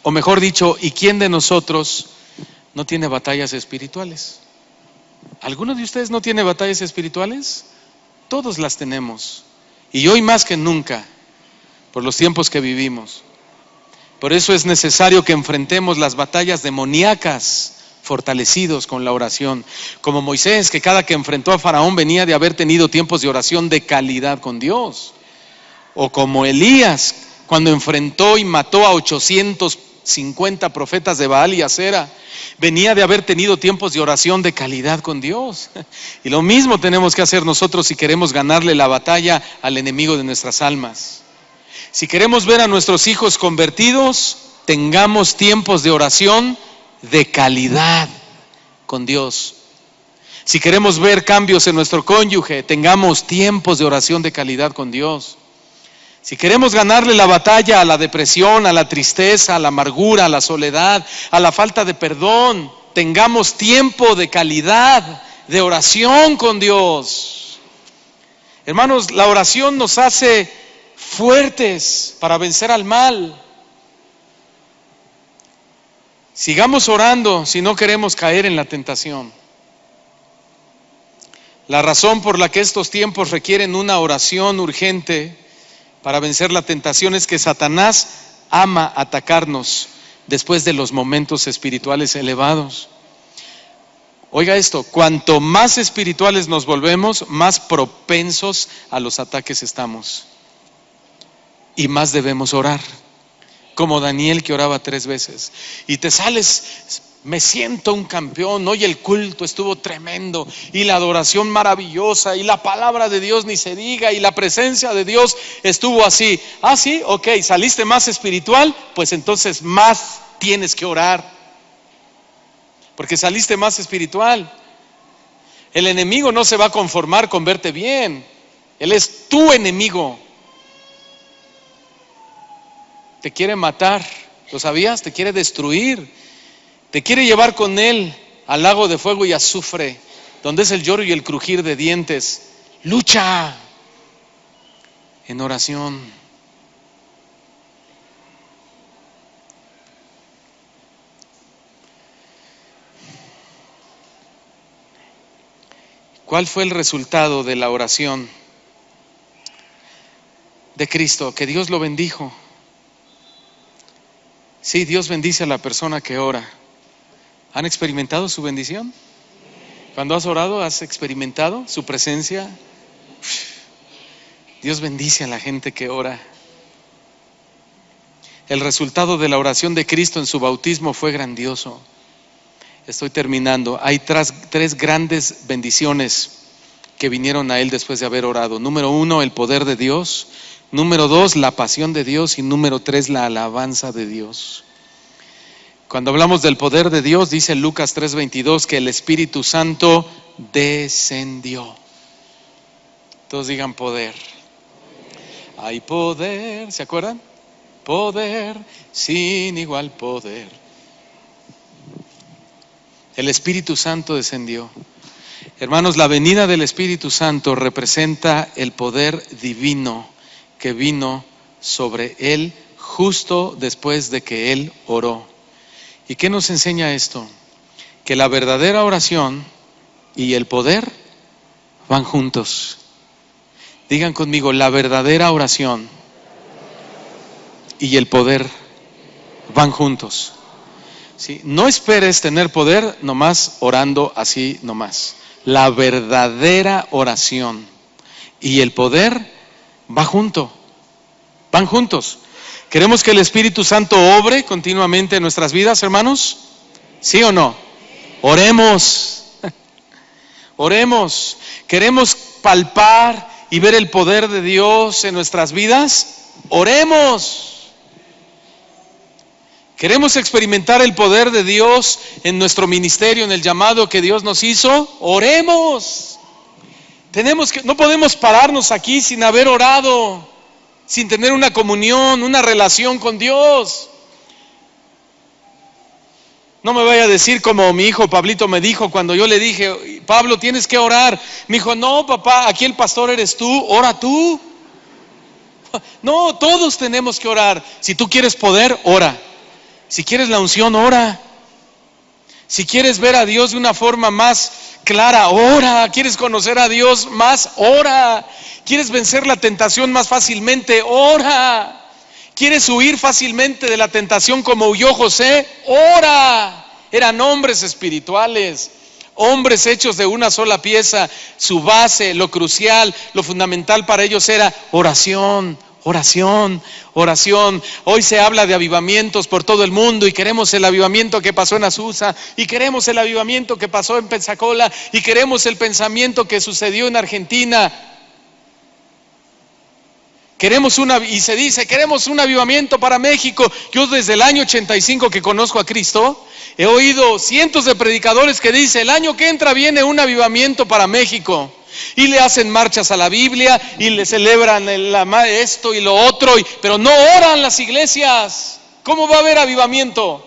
S1: O mejor dicho, ¿y quién de nosotros no tiene batallas espirituales? ¿Alguno de ustedes no tiene batallas espirituales? Todos las tenemos, y hoy más que nunca, por los tiempos que vivimos. Por eso es necesario que enfrentemos las batallas demoníacas, fortalecidos con la oración, como Moisés, que cada que enfrentó a Faraón venía de haber tenido tiempos de oración de calidad con Dios, o como Elías, cuando enfrentó y mató a 850 profetas de Baal y Acera, venía de haber tenido tiempos de oración de calidad con Dios. Y lo mismo tenemos que hacer nosotros si queremos ganarle la batalla al enemigo de nuestras almas. Si queremos ver a nuestros hijos convertidos, tengamos tiempos de oración de calidad, con Dios. Si queremos ver cambios en nuestro cónyuge, tengamos tiempos de oración de calidad con Dios. Si queremos ganarle la batalla a la depresión, a la tristeza, a la amargura, a la soledad, a la falta de perdón, tengamos tiempo de calidad de oración con Dios. Hermanos, la oración nos hace fuertes para vencer al mal. Sigamos orando si no queremos caer en la tentación. La razón por la que estos tiempos requieren una oración urgente para vencer la tentación es que Satanás ama atacarnos después de los momentos espirituales elevados. Oiga esto, cuanto más espirituales nos volvemos, más propensos a los ataques estamos. Y más debemos orar. Como Daniel, que oraba 3 veces. Y te sales, me siento un campeón. Hoy el culto estuvo tremendo. Y la adoración maravillosa. Y la palabra de Dios ni se diga. Y la presencia de Dios estuvo así. Ah, sí, ok, saliste más espiritual. Pues entonces más tienes que orar. Porque saliste más espiritual. El enemigo no se va a conformar con verte bien. Él es tu enemigo. Te quiere matar, ¿lo sabías? Te quiere destruir, te quiere llevar con él al lago de fuego y azufre, donde es el lloro y el crujir de dientes. Lucha en oración. ¿Cuál fue el resultado de la oración de Cristo? Que Dios lo bendijo. Sí, Dios bendice a la persona que ora. ¿Han experimentado su bendición? Cuando has orado, ¿has experimentado su presencia? Dios bendice a la gente que ora. El resultado de la oración de Cristo en su bautismo fue grandioso. Estoy terminando. Hay 3 grandes bendiciones que vinieron a él después de haber orado. Número 1, el poder de Dios. Número 2, la pasión de Dios. Y número 3, la alabanza de Dios. Cuando hablamos del poder de Dios, dice Lucas 3:22 que el Espíritu Santo descendió. Todos digan poder. Hay poder, ¿se acuerdan? Poder, sin igual poder. El Espíritu Santo descendió. Hermanos, la venida del Espíritu Santo representa el poder divino que vino sobre él justo después de que él oró. ¿Y qué nos enseña esto? Que la verdadera oración y el poder van juntos. Digan conmigo, la verdadera oración y el poder van juntos. ¿Sí? No esperes tener poder nomás orando así nomás. La verdadera oración y el poder van juntos. ¿Queremos que el Espíritu Santo obre continuamente en nuestras vidas, hermanos? ¿Sí o no? Oremos. Oremos. ¿Queremos palpar y ver el poder de Dios en nuestras vidas? Oremos. ¿Queremos experimentar el poder de Dios en nuestro ministerio, en el llamado que Dios nos hizo? Oremos. No podemos pararnos aquí sin haber orado, sin tener una comunión, una relación con Dios. No me vaya a decir como mi hijo Pablito me dijo cuando yo le dije, Pablo, tienes que orar. Me dijo, no, papá, aquí el pastor eres tú, ora tú. No, todos tenemos que orar. Si tú quieres poder, ora. Si quieres la unción, ora. Si quieres ver a Dios de una forma más clara, ora. ¿Quieres conocer a Dios más? Ora. ¿Quieres vencer la tentación más fácilmente? Ora. ¿Quieres huir fácilmente de la tentación como huyó José? Ora. Eran hombres espirituales, hombres hechos de una sola pieza. Su base, lo crucial, lo fundamental para ellos era oración. Oración, oración. Hoy se habla de avivamientos por todo el mundo y queremos el avivamiento que pasó en Azusa y queremos el avivamiento que pasó en Pensacola y queremos el pensamiento que sucedió en Argentina. Y se dice, queremos un avivamiento para México. Yo desde el año 85 que conozco a Cristo, he oído cientos de predicadores que dicen, el año que entra viene un avivamiento para México. Y le hacen marchas a la Biblia y le celebran esto y lo otro, pero no oran las iglesias. ¿Cómo va a haber avivamiento?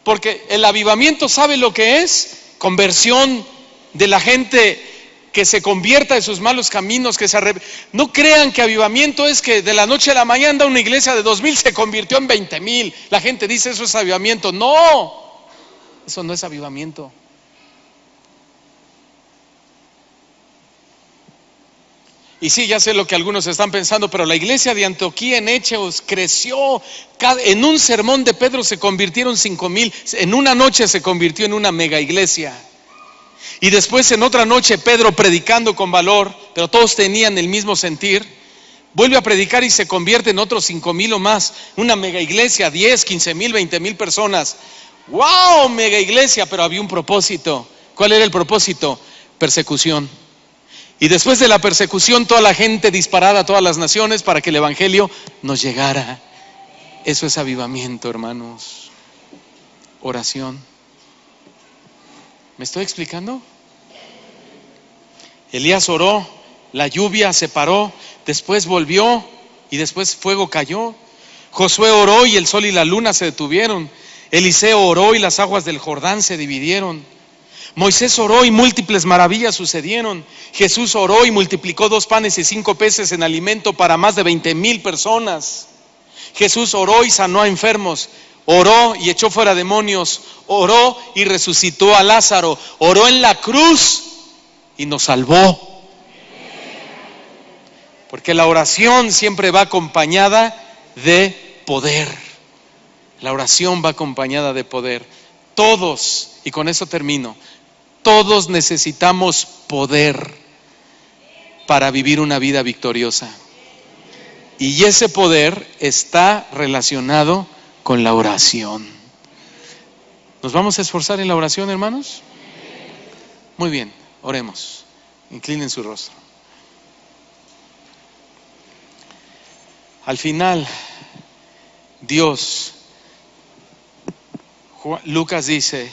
S1: Porque el avivamiento, ¿sabe lo que es? Conversión de la gente, que se convierta de sus malos caminos, No crean que avivamiento es que de la noche a la mañana una iglesia de 2,000 se convirtió en 20,000. La gente dice eso es avivamiento. No, eso no es avivamiento. Y sí, ya sé lo que algunos están pensando, pero la iglesia de Antioquía en Hechos creció. En un sermón de Pedro se convirtieron 5,000. En una noche se convirtió en una mega iglesia. Y después en otra noche Pedro predicando con valor, pero todos tenían el mismo sentir, vuelve a predicar y se convierte en otros 5,000 o más. Una mega iglesia, 10, 15,000, 20,000 personas. ¡Wow! Mega iglesia, pero había un propósito. ¿Cuál era el propósito? Persecución. Y después de la persecución, toda la gente disparada a todas las naciones para que el evangelio nos llegara. Eso es avivamiento, hermanos. Oración. ¿Me estoy explicando? Elías oró, la lluvia se paró, después volvió y después fuego cayó. Josué oró y el sol y la luna se detuvieron. Eliseo oró y las aguas del Jordán se dividieron. Moisés oró y múltiples maravillas sucedieron. Jesús oró y multiplicó 2 panes y 5 peces en alimento para más de 20,000 personas. Jesús oró y sanó a enfermos. Oró y echó fuera demonios. Oró y resucitó a Lázaro. Oró en la cruz y nos salvó. Porque la oración siempre va acompañada de poder. La oración va acompañada de poder. Todos, y con eso termino, todos necesitamos poder para vivir una vida victoriosa. Y ese poder está relacionado con la oración. ¿Nos vamos a esforzar en la oración, hermanos? Muy bien, oremos. Inclinen su rostro. Al final, Dios, Lucas dice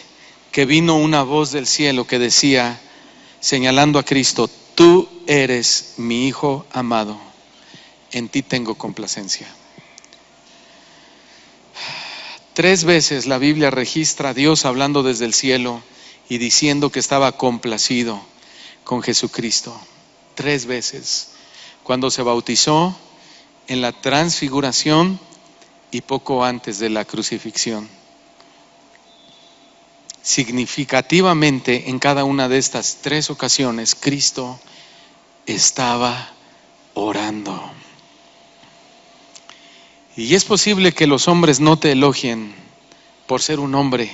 S1: que vino una voz del cielo que decía, señalando a Cristo, tú eres mi Hijo amado, en ti tengo complacencia. 3 veces la Biblia registra a Dios hablando desde el cielo y diciendo que estaba complacido con Jesucristo. 3 veces. Cuando se bautizó, en la transfiguración y poco antes de la crucifixión. Significativamente, en cada una de estas 3 ocasiones, Cristo estaba orando. Y es posible que los hombres no te elogien por ser un hombre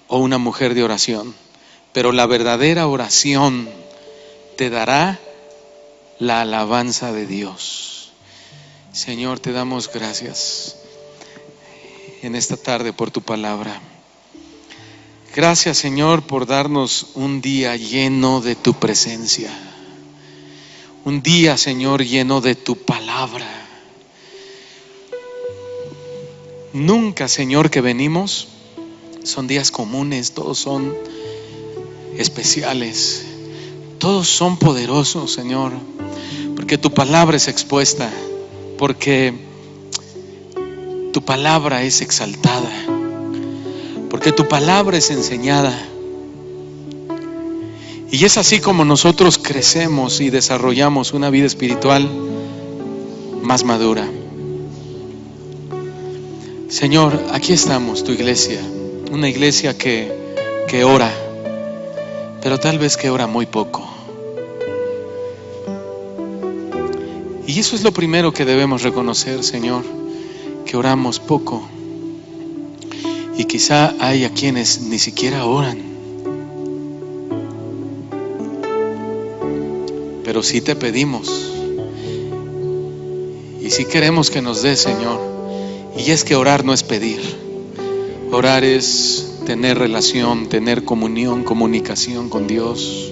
S1: o una mujer de oración, pero la verdadera oración te dará la alabanza de Dios. Señor, te damos gracias en esta tarde por tu palabra. Gracias, Señor, por darnos un día lleno de tu presencia. Un día, Señor, lleno de tu palabra. Nunca, Señor, que venimos son días comunes, todos son especiales, todos son poderosos, Señor, porque tu palabra es expuesta, porque tu palabra es exaltada, porque tu palabra es enseñada. Y es así como nosotros crecemos y desarrollamos una vida espiritual más madura. Señor, aquí estamos, tu iglesia, una iglesia que ora, pero tal vez que ora muy poco. Y eso es lo primero que debemos reconocer, Señor, que oramos poco. Y quizá hay a quienes ni siquiera oran. Pero sí te pedimos. Y sí queremos que nos des, Señor. Y es que orar no es pedir. Orar es tener relación, tener comunión, comunicación con Dios.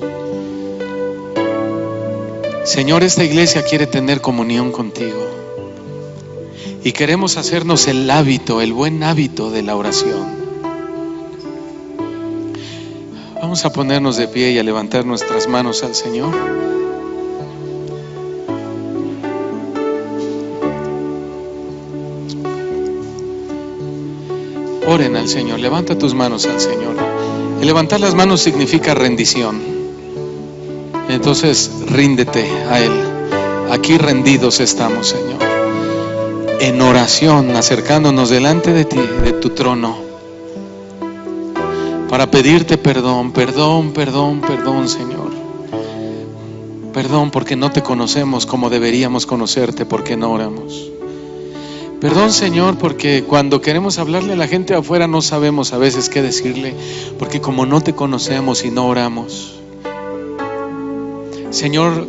S1: Señor, esta iglesia quiere tener comunión contigo y queremos hacernos el hábito, el buen hábito de la oración. Vamos a ponernos de pie y a levantar nuestras manos al Señor. Oren al Señor, levanta tus manos al Señor. El levantar las manos significa rendición. Entonces ríndete a Él. Aquí rendidos estamos, Señor, en oración, acercándonos delante de ti, de tu trono, para pedirte perdón, Señor. Perdón porque no te conocemos como deberíamos conocerte, porque no oramos. Perdón, Señor, porque cuando queremos hablarle a la gente afuera no sabemos a veces qué decirle, porque como no te conocemos y no oramos. Señor,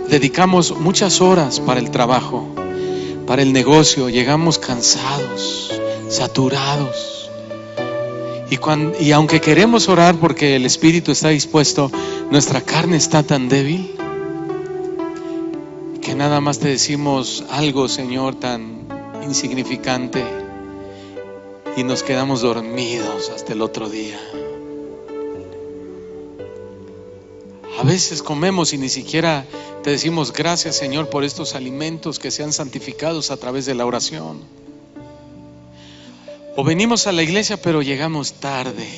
S1: dedicamos muchas horas para el trabajo, para el negocio, llegamos cansados, saturados. Y aunque queremos orar porque el espíritu está dispuesto, nuestra carne está tan débil que nada más te decimos algo, Señor, tan insignificante y nos quedamos dormidos hasta el otro día. A veces comemos y ni siquiera te decimos gracias, Señor, por estos alimentos que sean santificados a través de la oración. O venimos a la iglesia pero llegamos tarde.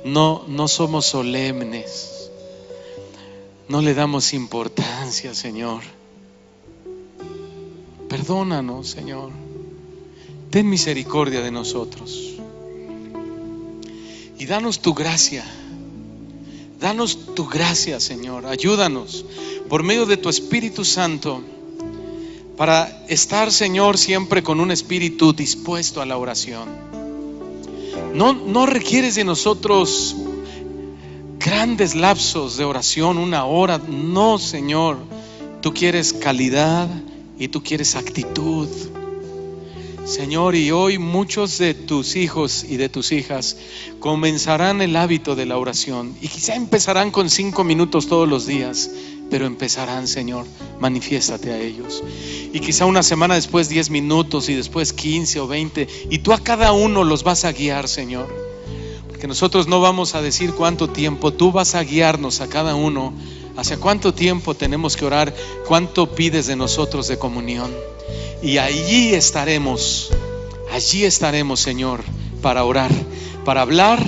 S1: No somos solemnes. No le damos importancia, Señor. Perdónanos, Señor. Ten misericordia de nosotros. Y danos tu gracia. Danos tu gracia, Señor. Ayúdanos por medio de tu Espíritu Santo para estar, Señor, siempre con un espíritu dispuesto a la oración. No requieres de nosotros grandes lapsos de oración, 1 hora. No, Señor. Tú quieres calidad y tú quieres actitud, Señor. Y hoy muchos de tus hijos y de tus hijas comenzarán el hábito de la oración, y quizá empezarán con 5 minutos todos los días, pero empezarán, Señor. Manifiéstate a ellos. Y quizá una semana después 10 minutos, y después 15 o 20, y tú a cada uno los vas a guiar, Señor, porque nosotros no vamos a decir cuánto tiempo. Tú vas a guiarnos a cada uno hacia cuánto tiempo tenemos que orar, cuánto pides de nosotros de comunión. Y allí estaremos, Señor, para orar, para hablar,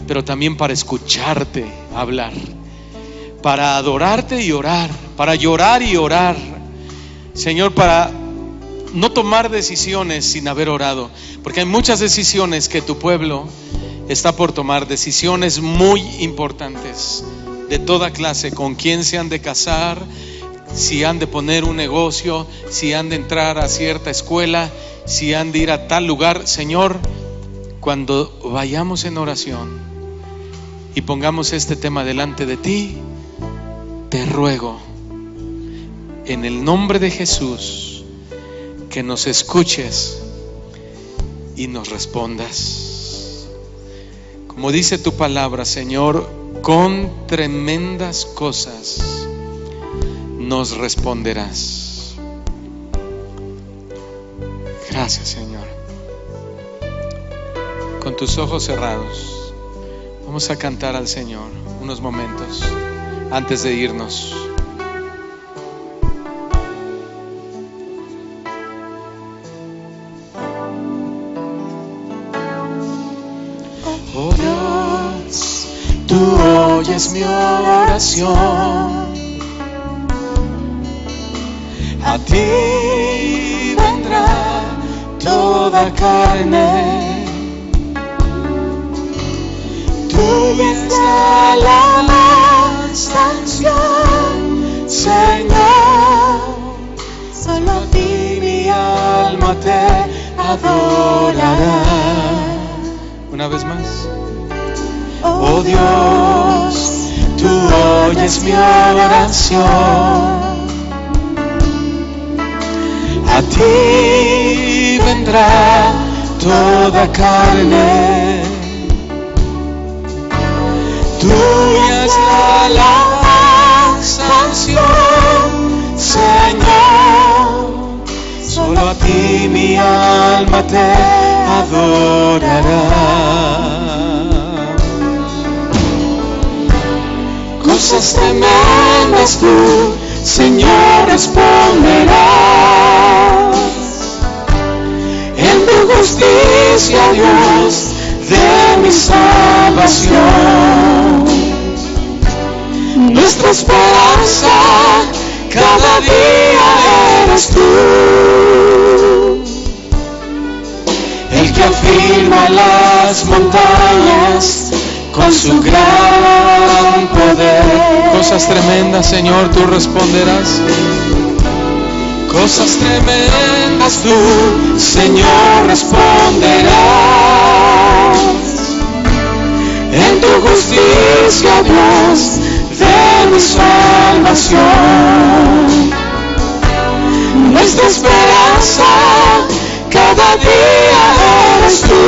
S1: pero también para escucharte hablar, para adorarte y orar, para llorar y orar, Señor, para no tomar decisiones sin haber orado, porque hay muchas decisiones que tu pueblo está por tomar, decisiones muy importantes de toda clase: con quién se han de casar, si han de poner un negocio, si han de entrar a cierta escuela, si han de ir a tal lugar. Señor, cuando vayamos en oración y pongamos este tema delante de ti, te ruego en el nombre de Jesús que nos escuches y nos respondas. Como dice tu palabra, Señor, con tremendas cosas nos responderás. Gracias, Señor. Con tus ojos cerrados, vamos a cantar al Señor unos momentos antes de irnos. Oh Dios, tú oyes mi oración. A ti vendrá toda carne. Tuya es la alabanza, Señor. Solo a ti mi alma te adorará. Una vez más. Oh Dios, tú oyes mi oración. A ti vendrá toda carne. Tuya es la alabanza, alma te adorará. Cosas tremendas tú, Señor, responderás. En tu justicia, Dios, de mi salvación. Nuestra esperanza cada día eres tú, el que afirma las montañas con su gran poder. Cosas tremendas, Señor, tú responderás. Cosas tremendas tú, Señor, responderás. En tu justicia, Dios, de mi salvación. Nuestra esperanza cada día eres tú,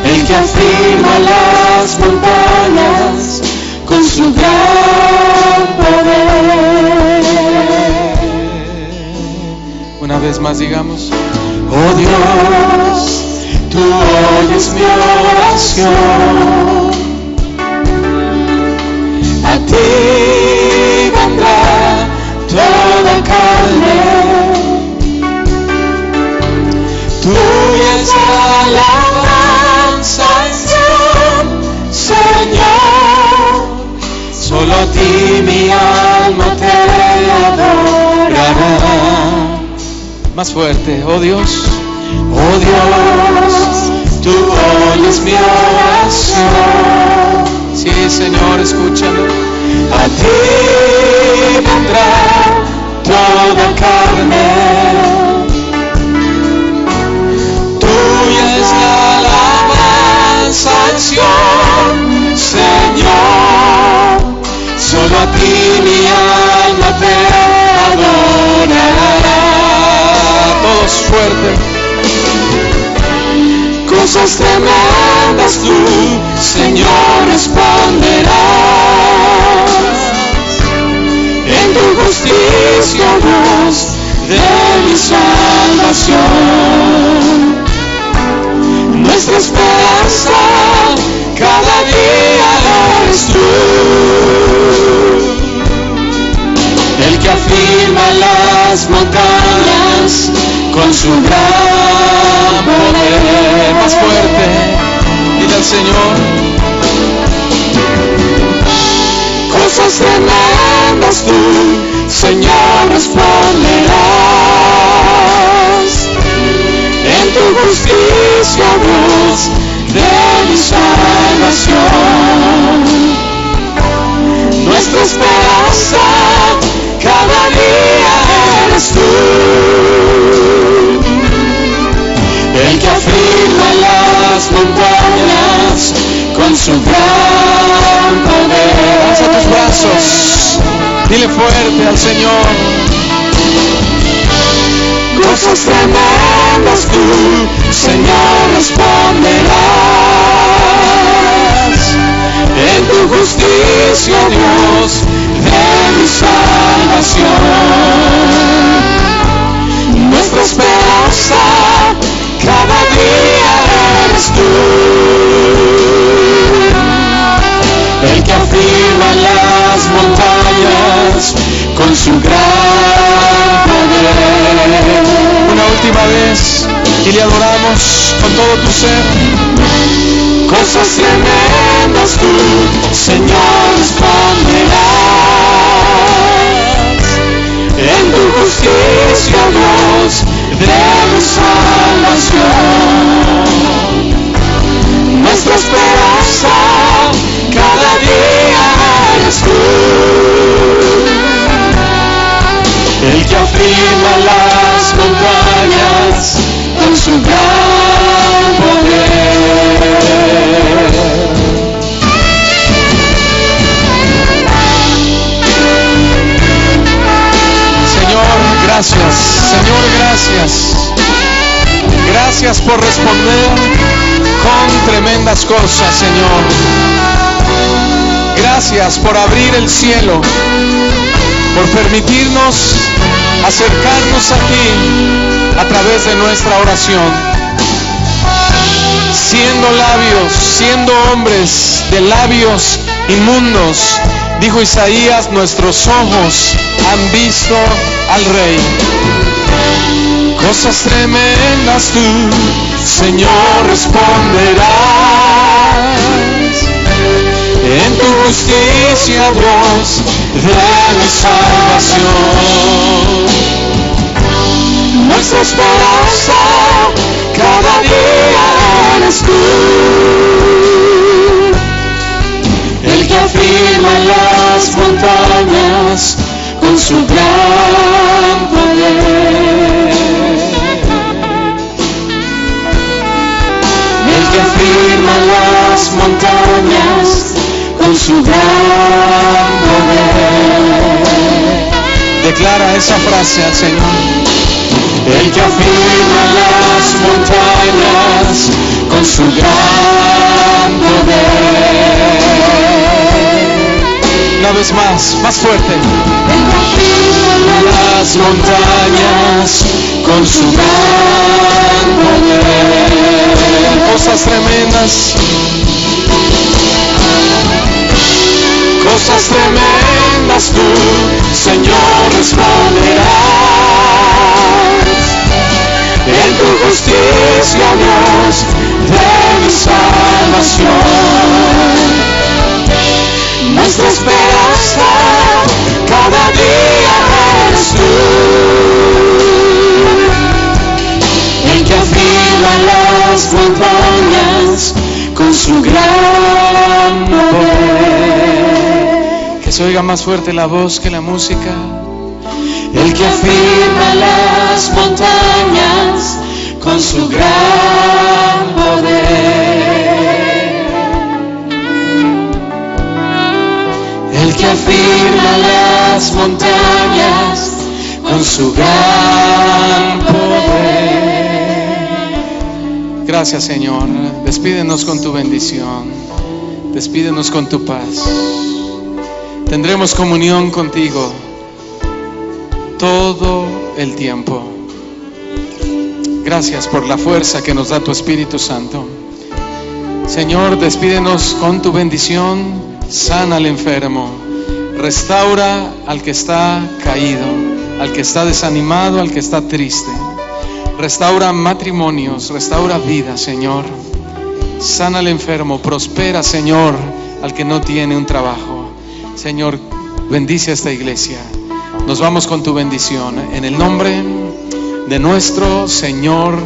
S1: el que afirma las montañas con su gran poder. Una vez más digamos: oh Dios, tú oyes mi oración. A ti vendrá toda carne, tuya es la alabanza, Señor. Solo a ti mi alma te adorará. Más fuerte: oh Dios, tú oyes mi oración. Sí, Señor, escúchalo. A ti vendrá toda carne, tuya es la alabanza, Señor. Solo a ti mi alma te adorará. Todos fuertes. Cosas tremendas tú, Señor, responderás. En tu justicia, Dios, de mi salvación. Nuestra esperanza cada día eres tú, el que afirma las montañas con su gran poder. Más fuerte, dile al Señor. Cosas tremendas tú, Señor, responderás. En tu justicia, Dios, de mi salvación. Nuestra esperanza cada día eres tú, el que afirma las montañas con su gran poder. Alza tus brazos, dile fuerte al Señor. Cosas tremendas tú, Señor, responderás. En tu justicia, Dios, de mi salvación. Nuestra esperanza cada día eres tú, el que afirma las montañas con su gran poder. Una última vez y le adoramos con todo tu ser. Cosas tremendas tú, Señor, responderás. En tu justicia, Dios, de mi salvación. Nuestra esperanza cada día eres tú, el que afirma las montañas con su gran poder. Señor, gracias. Señor, gracias. Gracias por responder con tremendas cosas, Señor. Gracias por abrir el cielo por permitirnos acercarnos a ti a través de nuestra oración. Siendo labios, siendo hombres de labios inmundos, dijo Isaías, nuestros ojos han visto al Rey. Cosas tremendas tú, Señor, responderás. En tu justicia, Dios, de mi salvación. Nuestra esperanza, cada día eres tú. El que afirma las montañas con su gran poder. El que afirma las montañas con su gran poder. Declara esa frase al Señor. El que afirma las montañas con su gran poder. Una vez más fuerte. El que afirma las montañas con su gran poder. Cosas tremendas. Cosas tremendas tú, Señor, responderás. En tu justicia, Dios, de mi salvación. Nuestra esperanza, cada día eres tú. El que afirma las montañas con su gran poder. Que se oiga más fuerte la voz que la música. El que afirma las montañas con su gran poder. El que afirma las montañas con su gran poder. Gracias, Señor. Despídenos con tu bendición. Despídenos con tu paz. Tendremos comunión contigo todo el tiempo. Gracias por la fuerza que nos da tu Espíritu Santo. Señor, despídenos con tu bendición. Sana al enfermo. Restaura al que está caído, al que está desanimado, al que está triste. Restaura matrimonios, restaura vida, Señor. Sana al enfermo. Prospera, Señor, al que no tiene un trabajo. Señor, bendice a esta iglesia. Nos vamos con tu bendición en el nombre de nuestro Señor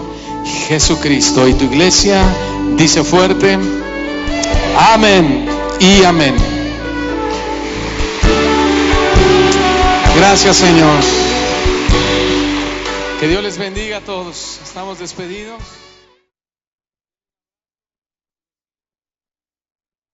S1: Jesucristo. Y tu iglesia dice fuerte: amén y amén. Gracias, Señor. Que Dios les bendiga a todos. Estamos despedidos.